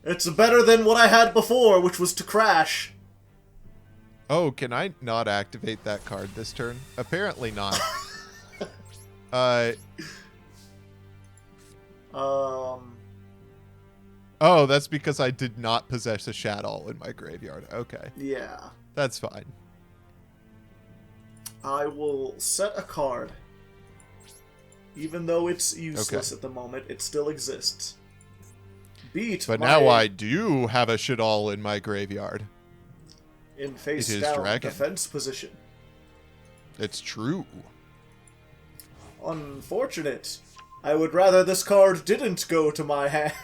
It's better than what I had before, which was to crash. Oh, can I not activate that card this turn? Apparently not. Oh, that's because I did not possess a Shadal in my graveyard. Okay. Yeah. That's fine. I will set a card. Even though it's useless at the moment, it still exists. But now I do have a Shadal in my graveyard. In face down defense position. It's true. Unfortunate. I would rather this card didn't go to my hand.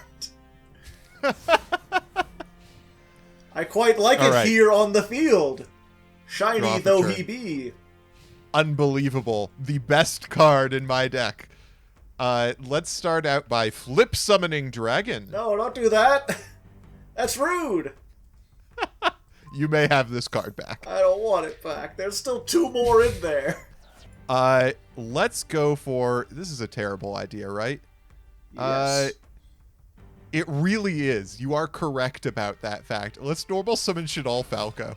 I quite like it here on the field. Shiny though he be. Unbelievable. The best card in my deck. Let's start out by flip summoning Dragon. No, don't do that. That's rude. You may have this card back. I don't want it back. There's still 2 more in there. Let's go for... This is a terrible idea, right? Yes. It really is. You are correct about that fact. Let's normal summon Shaddoll Falco.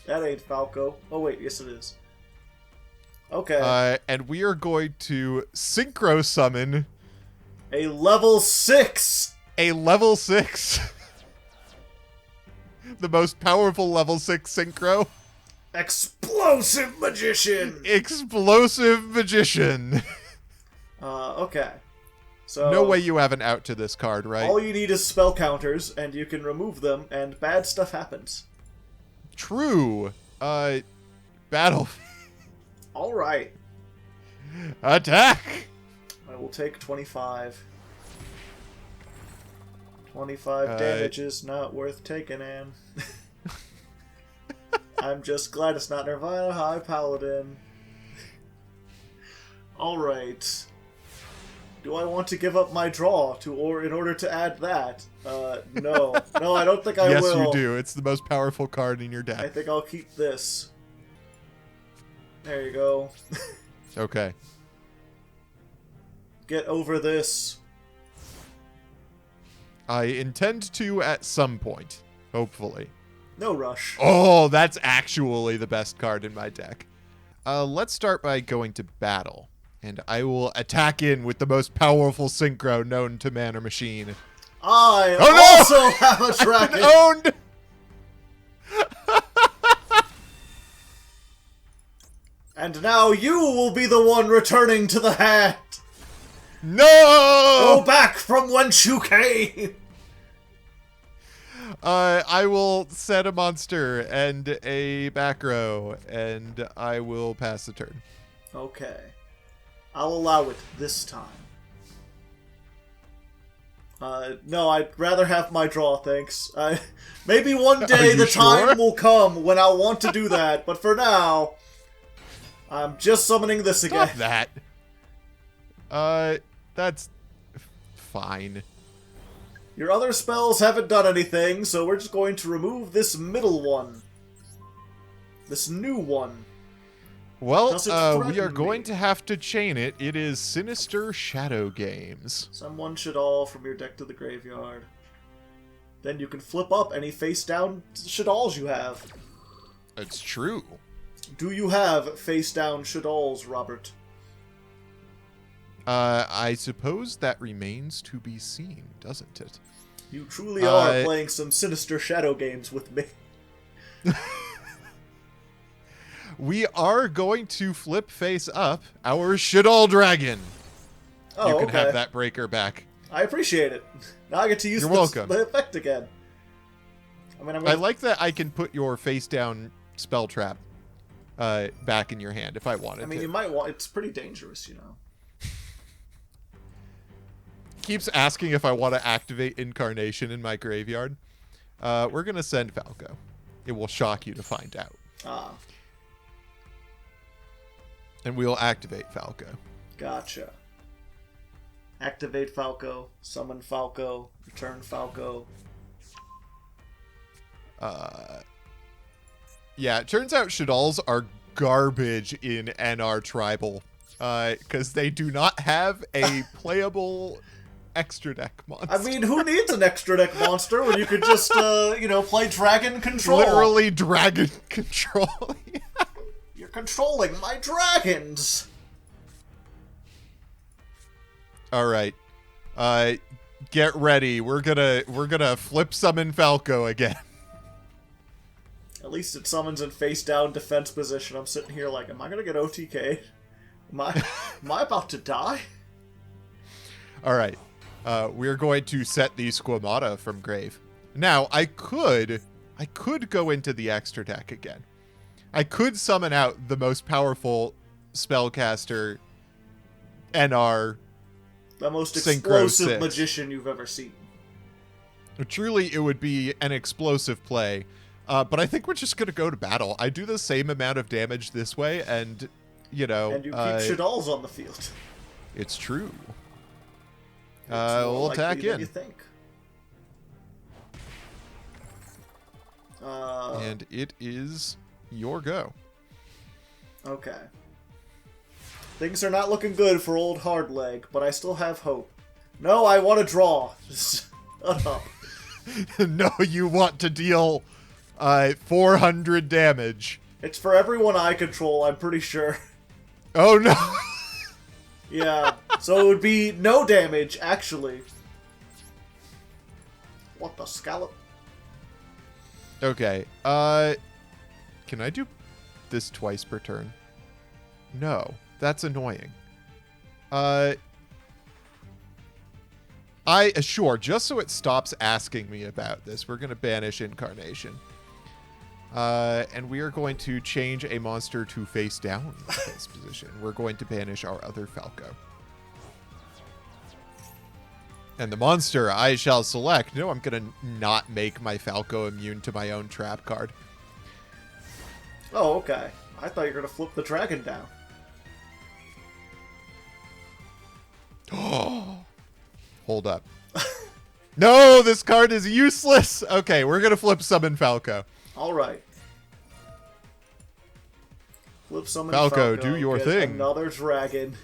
That ain't Falco. Oh, wait. Yes, it is. Okay. And we are going to synchro summon... A level 6! A level 6. The most powerful level 6 synchro. Explosive Magician! Explosive Magician. Okay. So no way you have an out to this card, right? All you need is spell counters, and you can remove them, and bad stuff happens. True. Battle. Alright. Attack! I will take 25. 25 damage is not worth taking, Anne. I'm just glad it's not Nirvana High Paladin. Alright. Do I want to give up my draw in order to add that? No. No, I don't think I will. Yes, you do. It's the most powerful card in your deck. I think I'll keep this. There you go. Okay. Get over this. I intend to at some point. Hopefully. No rush. Oh, that's actually the best card in my deck. Let's start by going to battle. And I will attack in with the most powerful synchro known to man or machine. I also have a dragon. Owned! And now you will be the one returning to the hat. No! Go back from whence you came. I will set a monster and a back row, and I will pass the turn. Okay. I'll allow it this time. No, I'd rather have my draw, thanks. Maybe one day the time will come when I'll want to do that, but for now, I'm just summoning this again. Stop that. That's fine. Your other spells haven't done anything, so we're just going to remove this middle one. This new one. Well, we are going to have to chain it. It is Sinister Shadow Games. Summon Shaddoll from your deck to the graveyard. Then you can flip up any face-down Shaddolls you have. It's true. Do you have face-down Shaddolls, Robert? I suppose that remains to be seen, doesn't it? You truly are playing some Sinister Shadow Games with me. We are going to flip face up our Shaddoll Dragon. Oh, you can have that breaker back. I appreciate it. Now I get to use the effect again. I mean, I like that I can put your face down spell trap back in your hand if I wanted to. I mean, you might want... It's pretty dangerous, you know. Keeps asking if I want to activate Incarnation in my graveyard. We're going to send Falco. It will shock you to find out. Ah. And we'll activate Falco. Gotcha. Activate Falco, summon Falco, return Falco. Yeah, it turns out Shaddolls are garbage in NR Tribal. Because they do not have a playable extra deck monster. I mean, who needs an extra deck monster when you could just, you know, play Dragon Control? Literally Dragon Control. You're controlling my dragons! Alright. Get ready. We're gonna flip summon Falco again. At least it summons in face-down defense position. I'm sitting here like, am I gonna get OTK? Am I about to die? Alright. We're going to set the Squamata from grave. Now, I could go into the extra deck again. I could summon out the most powerful spellcaster NR The most Synchro explosive 6. magician you've ever seen. Truly, it would be an explosive play. But I think we're just going to go to battle. I do the same amount of damage this way, and, you know... And you keep Shadalls on the field. It's true. It's more We'll likely attack than in. you think. And it is your go. Okay. Things are not looking good for old Hardleg, but I still have hope. No, I want to draw. Just shut up. No, you want to deal 400 damage. It's for everyone I control, I'm pretty sure. Oh, no. Yeah, so it would be no damage, actually. What the scallop? Okay, can I do this twice per turn? No, that's annoying. Sure, just so it stops asking me about this, we're going to banish Incarnation. And we are going to change a monster to face down in this position. We're going to banish our other Falco. And the monster I shall select... No, I'm going to not make my Falco immune to my own trap card. Oh, okay. I thought you were going to flip the dragon down. Hold up. No, this card is useless! Okay, we're going to flip summon Falco. Alright. Flip summon Falco, do your get thing. Another dragon.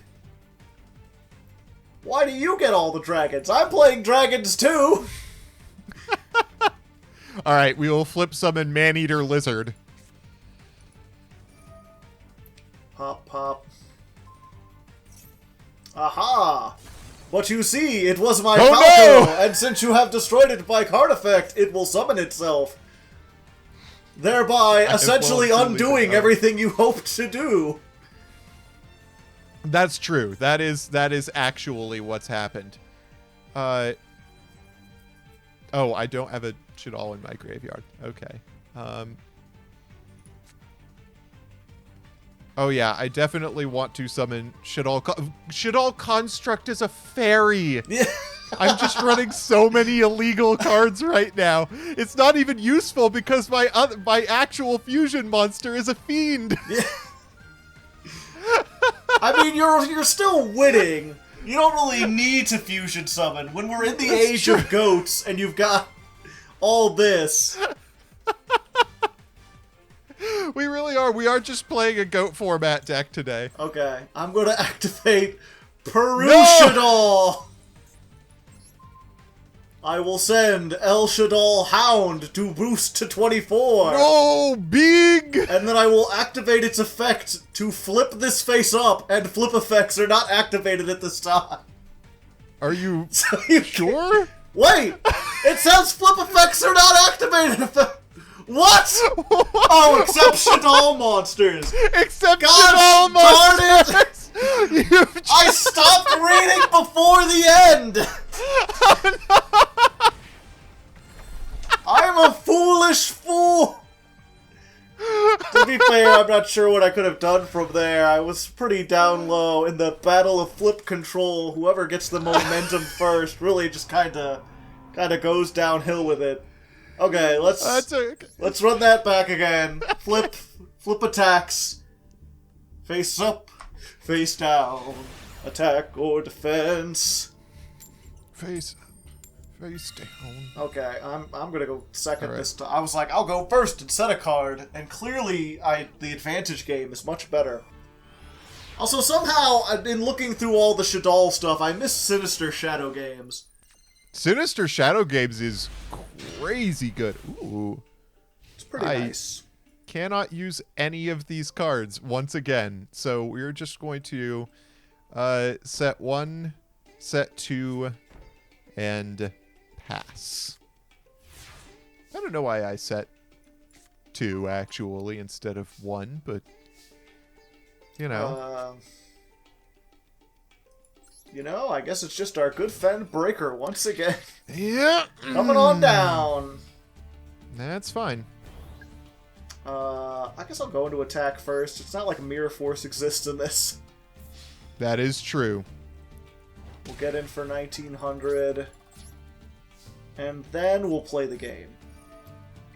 Why do you get all the dragons? I'm playing dragons too! Alright, we will flip summon Maneater Lizard. Pop, pop. Aha! But you see, it was my Oh, Falco, no! and since you have destroyed it by card effect, it will summon itself. Thereby, essentially undoing everything you hoped to do. That's true. That is actually what's happened. Oh, I don't have a Shadal in my graveyard. Okay. Oh yeah, I definitely want to summon Shadal. Shadal Construct is a fairy. Yeah. I'm just running so many illegal cards right now. It's not even useful because my actual fusion monster is a fiend. Yeah. I mean, you're still winning. You don't really need to fusion summon when we're in the age of goats and you've got all this. We really are. We are just playing a goat format deck today. Okay, I'm gonna activate Shadal. I will send El Shadal Hound to boost to 24. No, big! And then I will activate its effect to flip this face up, and flip effects are not activated at this time. Are you So you sure? Wait! It says flip effects are not activated! What? Oh, except Shadal monsters! Except Gosh Shadal darn monsters! it! I stopped reading before the end! Oh, no. I'm a foolish fool! To be fair, I'm not sure what I could have done from there. I was pretty down low in the battle of flip control. Whoever gets the momentum first really just kinda goes downhill with it. Okay, let's run that back again. Flip attacks. Face up, face down. Attack or defense. Face down. Okay, I'm gonna go second All right. this time. I was like, I'll go first and set a card, and clearly the advantage game is much better. Also, somehow, in looking through all the Shadal stuff, I missed Sinister Shadow Games. Sinister Shadow Games is crazy good. Ooh. It's pretty nice. Cannot use any of these cards once again, so we're just going to set 1, set 2, and pass. I don't know why I set 2 actually instead of 1, but you know. I guess it's just our good friend Breaker once again. Yeah. Coming on down. That's fine. I guess I'll go into attack first. It's not like Mirror Force exists in this. That is true. We'll get in for 1900. And then we'll play the game.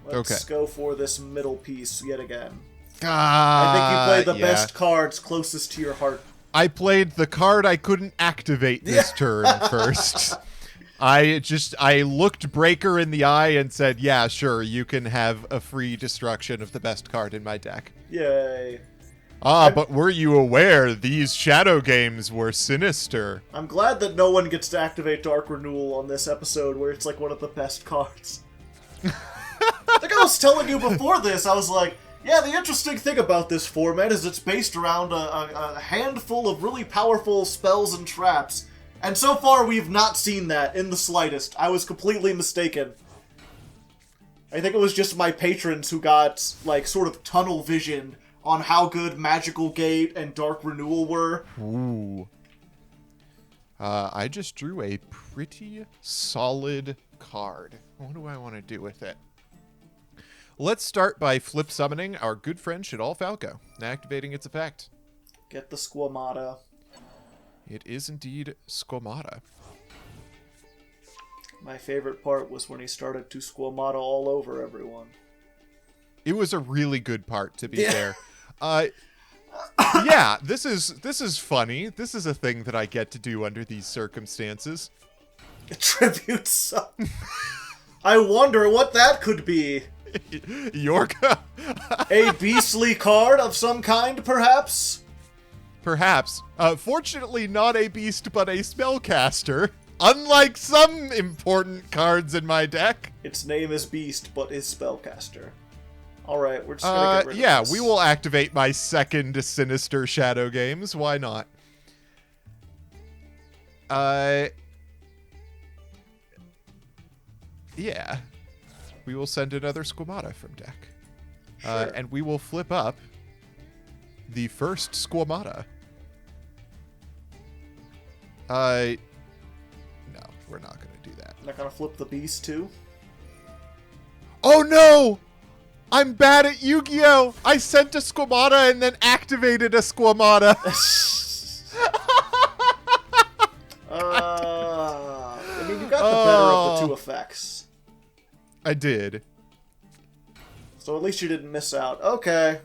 Let's go for this middle piece yet again. I think you played the best cards closest to your heart. I played the card I couldn't activate this turn first. I looked Breaker in the eye and said, yeah, sure, you can have a free destruction of the best card in my deck. Yay. But were you aware these shadow games were sinister? I'm glad that no one gets to activate Dark Renewal on this episode where it's like one of the best cards. Like I was telling you before this, I was like, yeah, the interesting thing about this format is it's based around a handful of really powerful spells and traps. And so far, we've not seen that in the slightest. I was completely mistaken. I think it was just my patrons who got, like, sort of tunnel vision on how good Magical Gate and Dark Renewal were. Ooh. I just drew a pretty solid card. What do I want to do with it? Let's start by flip summoning our good friend Shadal Falco and activating its effect. Get the Squamata. It is indeed Squamata. My favorite part was when he started to Squamata all over everyone. It was a really good part, to be fair. Yeah, this is funny. This is a thing that I get to do under these circumstances. Tribute some. I wonder what that could be. Yorka. A beastly card of some kind, perhaps? Perhaps. Fortunately, not a beast, but a spellcaster. Unlike some important cards in my deck. Its name is Beast, but is Spellcaster. Alright, we're just gonna get rid of this. We will activate my second Sinister Shadow Games. Why not? Yeah. We will send another Squamata from deck. Sure. And we will flip up the first Squamata. No, we're not going to do that. Not gonna flip the Beast, too? Oh, no! I'm bad at Yu-Gi-Oh! I sent a Squamata and then activated a Squamata. I mean, you got the better of the two effects. I did. So at least you didn't miss out. Okay,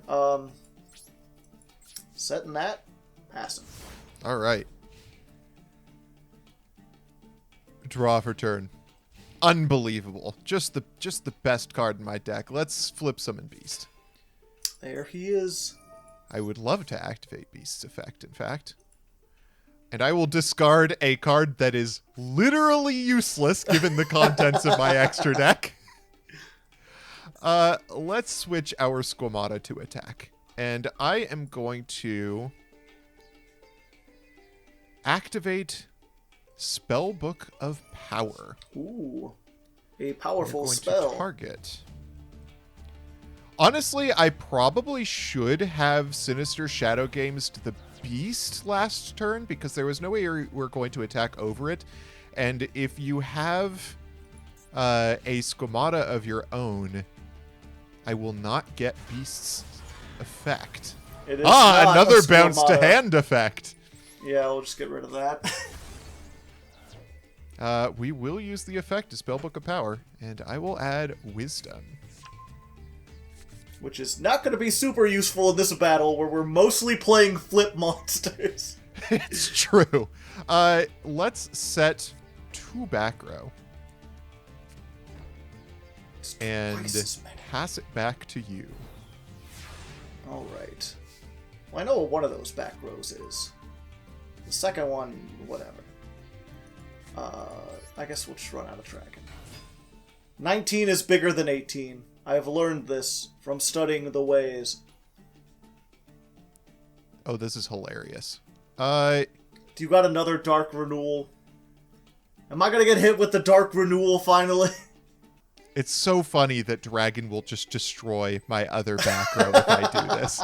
setting that, passing. Alright. Draw for turn. Unbelievable. Just the best card in my deck. Let's flip Summon Beast. There he is. I would love to activate Beast's effect, in fact. And I will discard a card that is literally useless given the contents of my extra deck. Let's switch our Squamata to attack. And I am going to activate Spellbook of Power. Ooh, a powerful Going spell. to target. Honestly, I probably should have Sinister Shadow Games to the Beast last turn because there was no way we're going to attack over it. And if you have a Squamata of your own, I will not get Beast's effect. It is not another a bounce to Squamata. hand effect. Yeah, we'll just get rid of that. We will use the effect to Spellbook of Power, and I will add Wisdom. Which is not going to be super useful in this battle where we're mostly playing flip monsters. It's true. Let's set 2 back row. And pass it back to you. Alright. Well, I know what one of those back rows is. The second one, whatever. I guess we'll just run out of Dragon. 19 is bigger than 18. I've learned this from studying the ways. Oh, this is hilarious. Do you got another Dark Renewal? Am I gonna get hit with the Dark Renewal finally? It's so funny that Dragon will just destroy my other back row if I do this.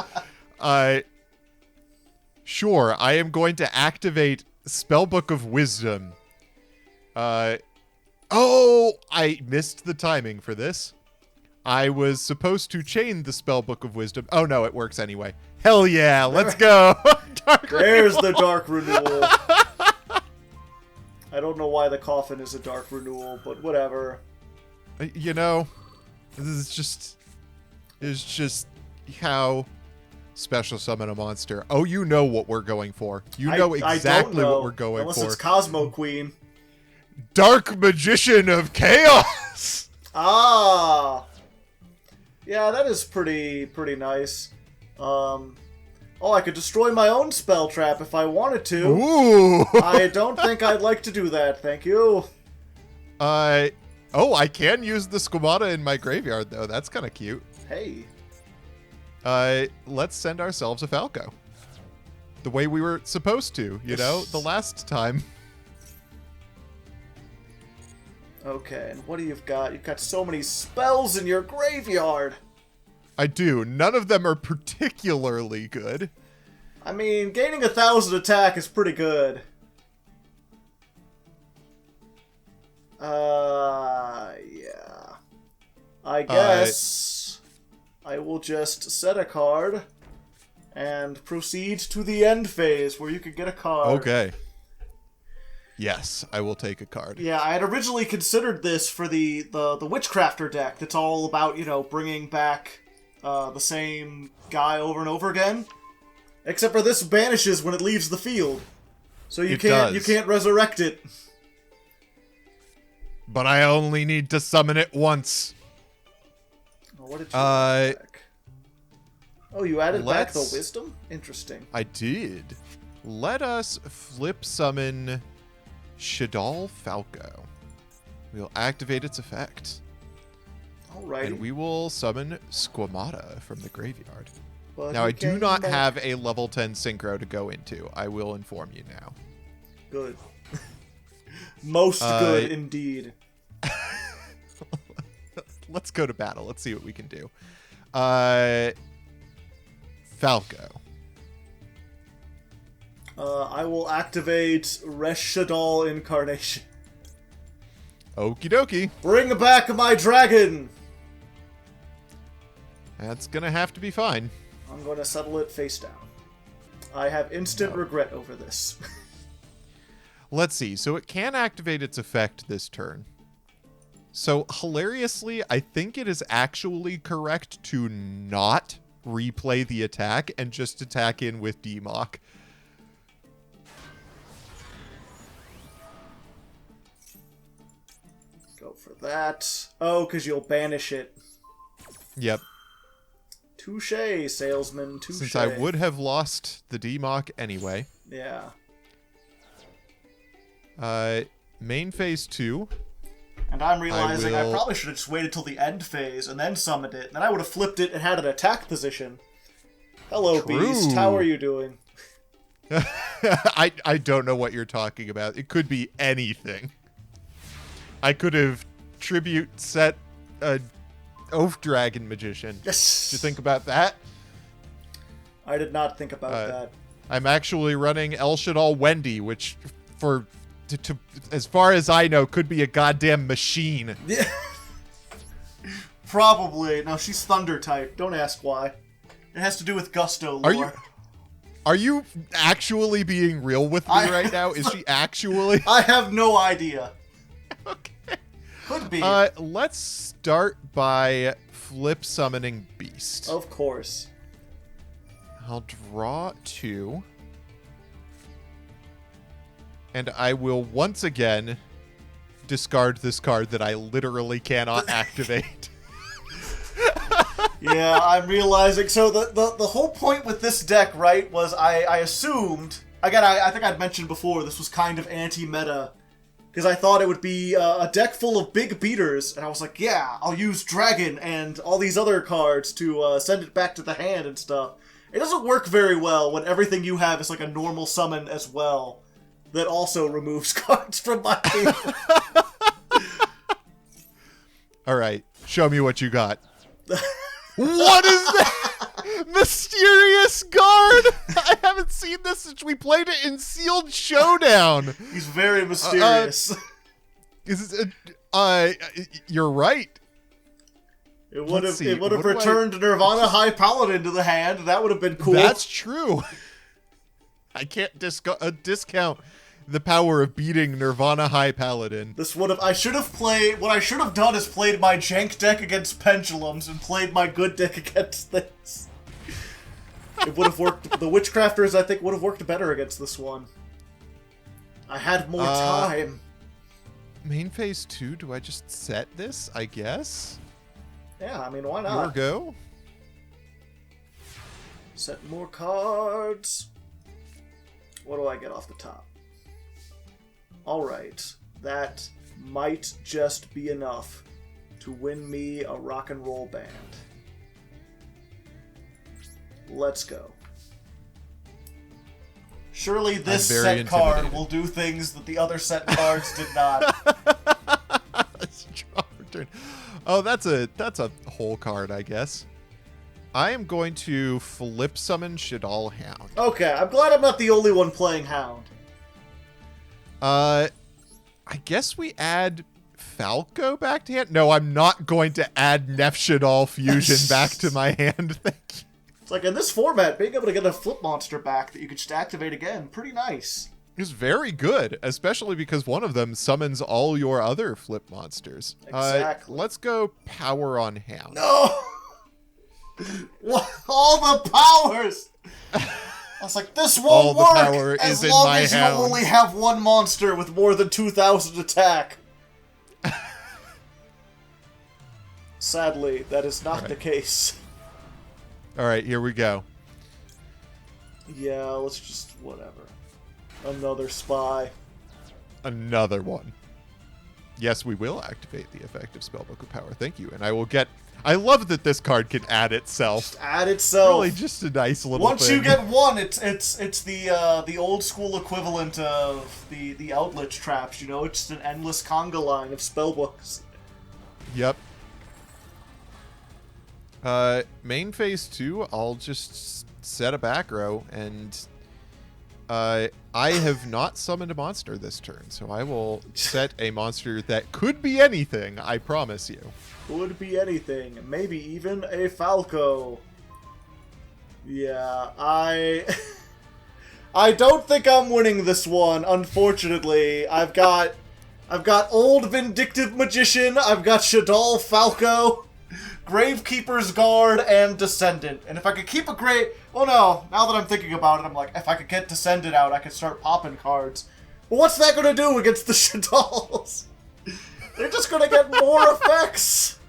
Sure, I am going to activate Spellbook of Wisdom. Oh, I missed the timing for this. I was supposed to chain the Spellbook of Wisdom. Oh, no, it works anyway. Hell yeah, let's go. There's the Dark Renewal. I don't know why the coffin is a dark renewal, but whatever. You know, this is just how special summon a monster. Oh, you know what we're going for. You know exactly what we're going unless for. Unless it's Cosmo Queen. Dark Magician of Chaos! Ah! Yeah, that is pretty nice. Oh, I could destroy my own spell trap if I wanted to. Ooh! I don't think I'd like to do that, thank you. Oh, I can use the Squamata in my graveyard, though. That's kind of cute. Hey. Let's send ourselves a Falco. The way we were supposed to, you know, the last time. Okay, and what do you've got? You've got so many spells in your graveyard. I do. None of them are particularly good. I mean, gaining 1,000 attack is pretty good. Yeah. I guess I will just set a card and proceed to the end phase where you can get a card. Okay. Yes, I will take a card. Yeah, I had originally considered this for the Witchcrafter deck that's all about, you know, bringing back the same guy over and over again. Except for this banishes when it leaves the field. So you can't resurrect it. But I only need to summon it once. Oh, what did you add back? Oh, you added back the wisdom? Interesting. I did. Let us flip summon Shadal Falco. We'll activate its effect. Alright. And we will summon Squamata from the graveyard. But now, I do not have a level 10 synchro to go into. I will inform you now. Good. Most good, indeed. Let's go to battle. Let's see what we can do. Falco. I will activate Reshadal Incarnation. Okie dokie. Bring back my dragon! That's gonna have to be fine. I'm going to settle it face down. I have instant regret over this. Let's see. So it can activate its effect this turn. So hilariously, I think it is actually correct to not replay the attack and just attack in with Demock. Go for that. Oh, because you'll banish it. Yep. Touché, salesman, touché. Since I would have lost the Demock anyway. Yeah. Main phase 2. And I'm realizing I probably should have just waited till the end phase and then summoned it. Then I would have flipped it and had an attack position. Hello, True. Beast. How are you doing? I don't know what you're talking about. It could be anything. I could have tribute set a Oath Dragon Magician. Yes. Did you think about that? I did not think about that. I'm actually running El Shadal Wendy, which, as far as I know, could be a goddamn machine. Yeah. Probably. No, she's Thunder type. Don't ask why. It has to do with Gusto lore. Are you actually being real with me right now? Is she actually? I have no idea. Okay. Could be. Let's start by flip summoning Beast. Of course. I'll draw 2. And I will once again discard this card that I literally cannot activate. Yeah, I'm realizing. So the whole point with this deck, right, was I assumed... Again, I think I'd mentioned before, this was kind of anti-meta. Because I thought it would be a deck full of big beaters. And I was like, yeah, I'll use Dragon and all these other cards to send it back to the hand and stuff. It doesn't work very well when everything you have is like a normal summon as well. That also removes cards from my hand. Alright, show me what you got. What is that? Mysterious Guard! I haven't seen this since we played it in Sealed Showdown. He's very mysterious. You're right. It would have returned Nirvana High Paladin to the hand. That would have been cool. That's true. I can't discount the power of beating Nirvana High Paladin. This would have. I should have played. What I should have done is played my Jank deck against Pendulums and played my good deck against this. It would have worked. The Witchcrafters, I think, would have worked better against this one. I had more time. Main phase 2, do I just set this, I guess? Yeah, I mean, why not? Your go? Set more cards. What do I get off the top? Alright, that might just be enough to win me a rock and roll band. Let's go. Surely this set card will do things that the other set cards did not. Strong return. Oh, that's a whole card, I guess. I am going to flip summon Shadal Hound. Okay, I'm glad I'm not the only one playing Hound. I guess we add Falco back to hand? No, I'm not going to add Nefshadal Fusion back to my hand. Thank you. It's like, in this format, being able to get a flip monster back that you can just activate again, pretty nice. It's very good, especially because one of them summons all your other flip monsters. Exactly. Let's go power on Hound. No! What? All the powers! I was like, this won't work power as is long in my as you hound. only have one monster with more than 2,000 attack. Sadly, that is not the case. All right, here we go. Yeah, let's just, whatever. Another spy. Another one. Yes, we will activate the effect of Spellbook of Power. Thank you. And I will get... I love that this card can add itself. Just add itself. Really just a nice little Once thing. you get one, it's the old school equivalent of the outlet traps, you know? It's just an endless conga line of spellbooks. Yep. Main phase 2, I'll just set a back row, and I have not summoned a monster this turn, so I will set a monster that could be anything, I promise you. Could be anything. Maybe even a Falco. Yeah, I don't think I'm winning this one, unfortunately. I've got Old Vindictive Magician, I've got Shadal Falco, Gravekeeper's Guard, and Descendant. And if I could keep a well, no, now that I'm thinking about it, I'm like, if I could get Descendant out, I could start popping cards. But what's that gonna do against the Shadals? They're just gonna get more effects!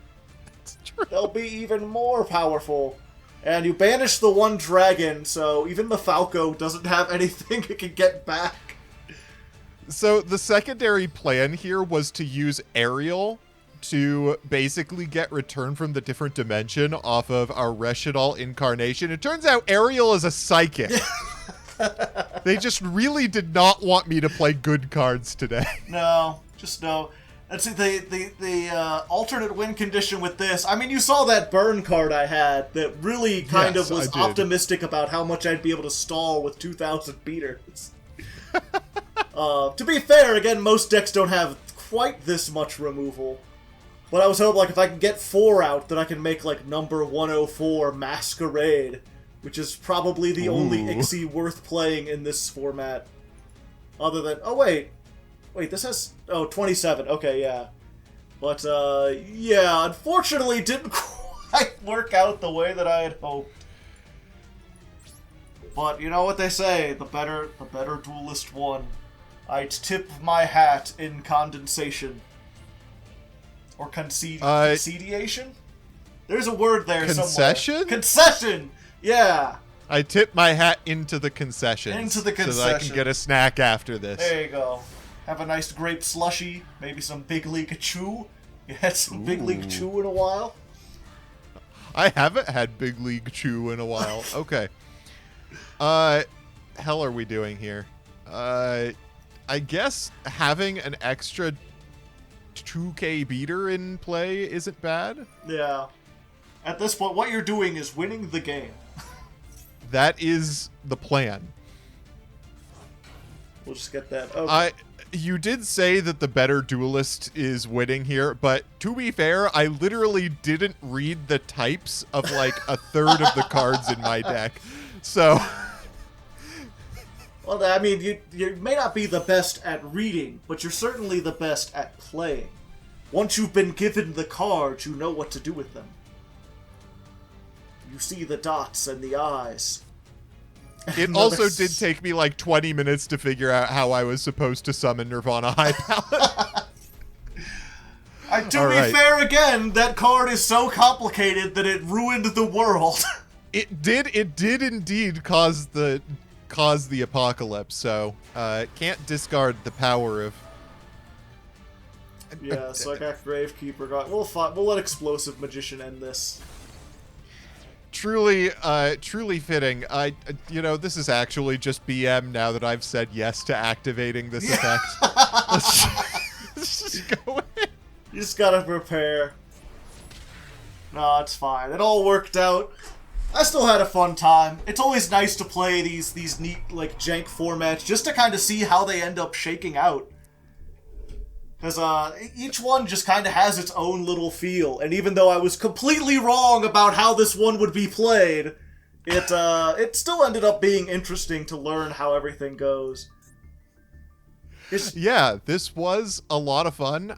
It's true. They'll be even more powerful. And you banish the one dragon, so even the Falco doesn't have anything it can get back. So the secondary plan here was to use Ariel to basically get return from the different dimension off of our Reshadal incarnation. It turns out Ariel is a psychic. They just really did not want me to play good cards today. No, just no. Let's see, the alternate win condition with this. I mean, you saw that burn card I had that really kind of was optimistic about how much I'd be able to stall with 2,000 beaters. To be fair, again, most decks don't have quite this much removal. But I was hoping, like, if I can get 4 out, then I can make, like, number 104 Masquerade, which is probably the only Ixie worth playing in this format. Other than... Oh, wait. Wait, this has... Oh, 27. Okay, yeah. But, yeah, unfortunately didn't quite work out the way that I had hoped. But, you know what they say, the better duelist won. I'd tip my hat in condensation. Or concediation? There's a word there concession? somewhere. Concession? Yeah. I tip my hat into the concessions. Into the concession. So that I can get a snack after this. There you go. Have a nice grape slushy, maybe some Big League Chew. You had some Big League Chew in a while? I haven't had Big League Chew in a while. Okay. Hell are we doing here? I guess having an extra 2k beater in play isn't bad. Yeah. At this point, what you're doing is winning the game. That is the plan. We'll just get that. Okay. You did say that the better duelist is winning here, but to be fair, I literally didn't read the types of like a third of the cards in my deck. So Well, I mean, you may not be the best at reading, but you're certainly the best at playing. Once you've been given the cards, you know what to do with them. You see the dots and the eyes. It also did take me like 20 minutes to figure out how I was supposed to summon Nirvana High Palette. To be fair, again, that card is so complicated that it ruined the world. It did indeed cause the apocalypse, so can't discard the power of... Yeah, so I got Gravekeeper. We'll let Explosive Magician end this. Truly fitting. This is actually just BM now that I've said yes to activating this effect. Let's just go in. You just gotta prepare. No, it's fine. It all worked out. I still had a fun time. It's always nice to play these neat, like, jank formats just to kind of see how they end up shaking out. Because each one just kind of has its own little feel, and even though I was completely wrong about how this one would be played, it still ended up being interesting to learn how everything goes. Yeah, this was a lot of fun.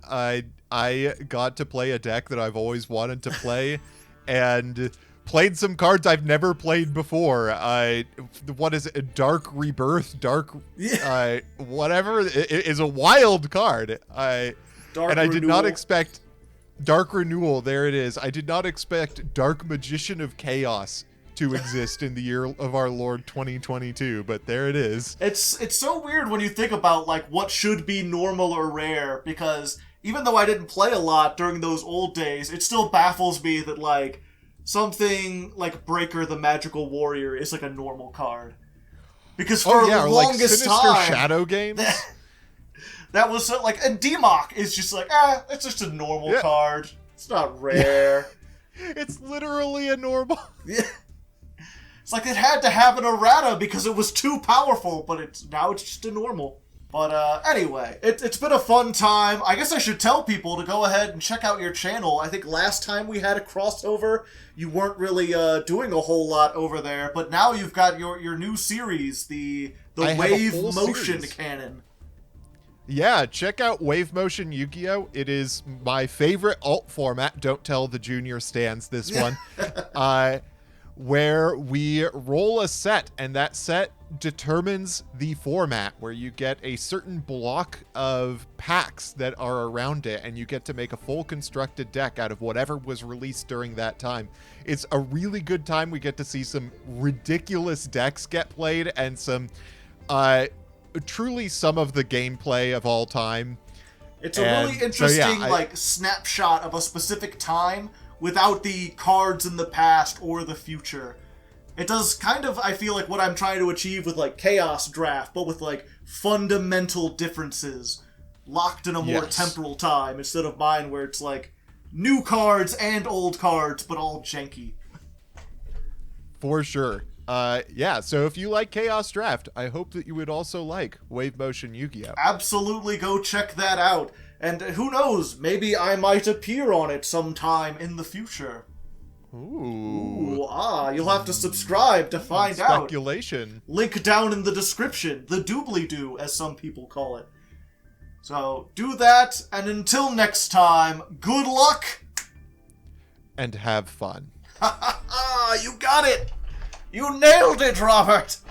I got to play a deck that I've always wanted to play, and played some cards I've never played before. What is it? Dark Rebirth? Whatever. It is a wild card. I did not expect... Dark Renewal, there it is. I did not expect Dark Magician of Chaos to exist in the year of our Lord 2022, but there it is. It's so weird when you think about, like, what should be normal or rare, because even though I didn't play a lot during those old days, it still baffles me that, like, something like Breaker the Magical Warrior is like a normal card. Because for the longest time... Shadow Games? That was so, like... And Demok is just like, it's just a normal card. It's not rare. It's literally a normal... Yeah. It's like it had to have an errata because it was too powerful, but now it's just a normal. But anyway, it's been a fun time. I guess I should tell people to go ahead and check out your channel. I think last time we had a crossover, you weren't really doing a whole lot over there, but now you've got your new series, the Wave Motion Cannon. Yeah, check out Wave Motion Yu-Gi-Oh! It is my favorite alt format. Don't tell the junior stands this one. Where we roll a set, and that set determines the format, where you get a certain block of packs that are around it, and you get to make a full constructed deck out of whatever was released during that time. It's a really good time. We get to see some ridiculous decks get played, and some truly some of the gameplay of all time. It's a really interesting like snapshot of a specific time without the cards in the past or the future. It does kind of, I feel like, what I'm trying to achieve with, like, Chaos Draft, but with, like, fundamental differences locked in a more temporal time, instead of mine where it's, like, new cards and old cards, but all janky. For sure. So if you like Chaos Draft, I hope that you would also like Wave Motion Yu-Gi-Oh! Absolutely go check that out. And who knows, maybe I might appear on it sometime in the future. Ooh. You'll have to subscribe to find out. Speculation. Link down in the description, the doobly-doo, as some people call it. So, do that, and until next time, good luck! And have fun. Ha ha ha! You got it! You nailed it, Robert!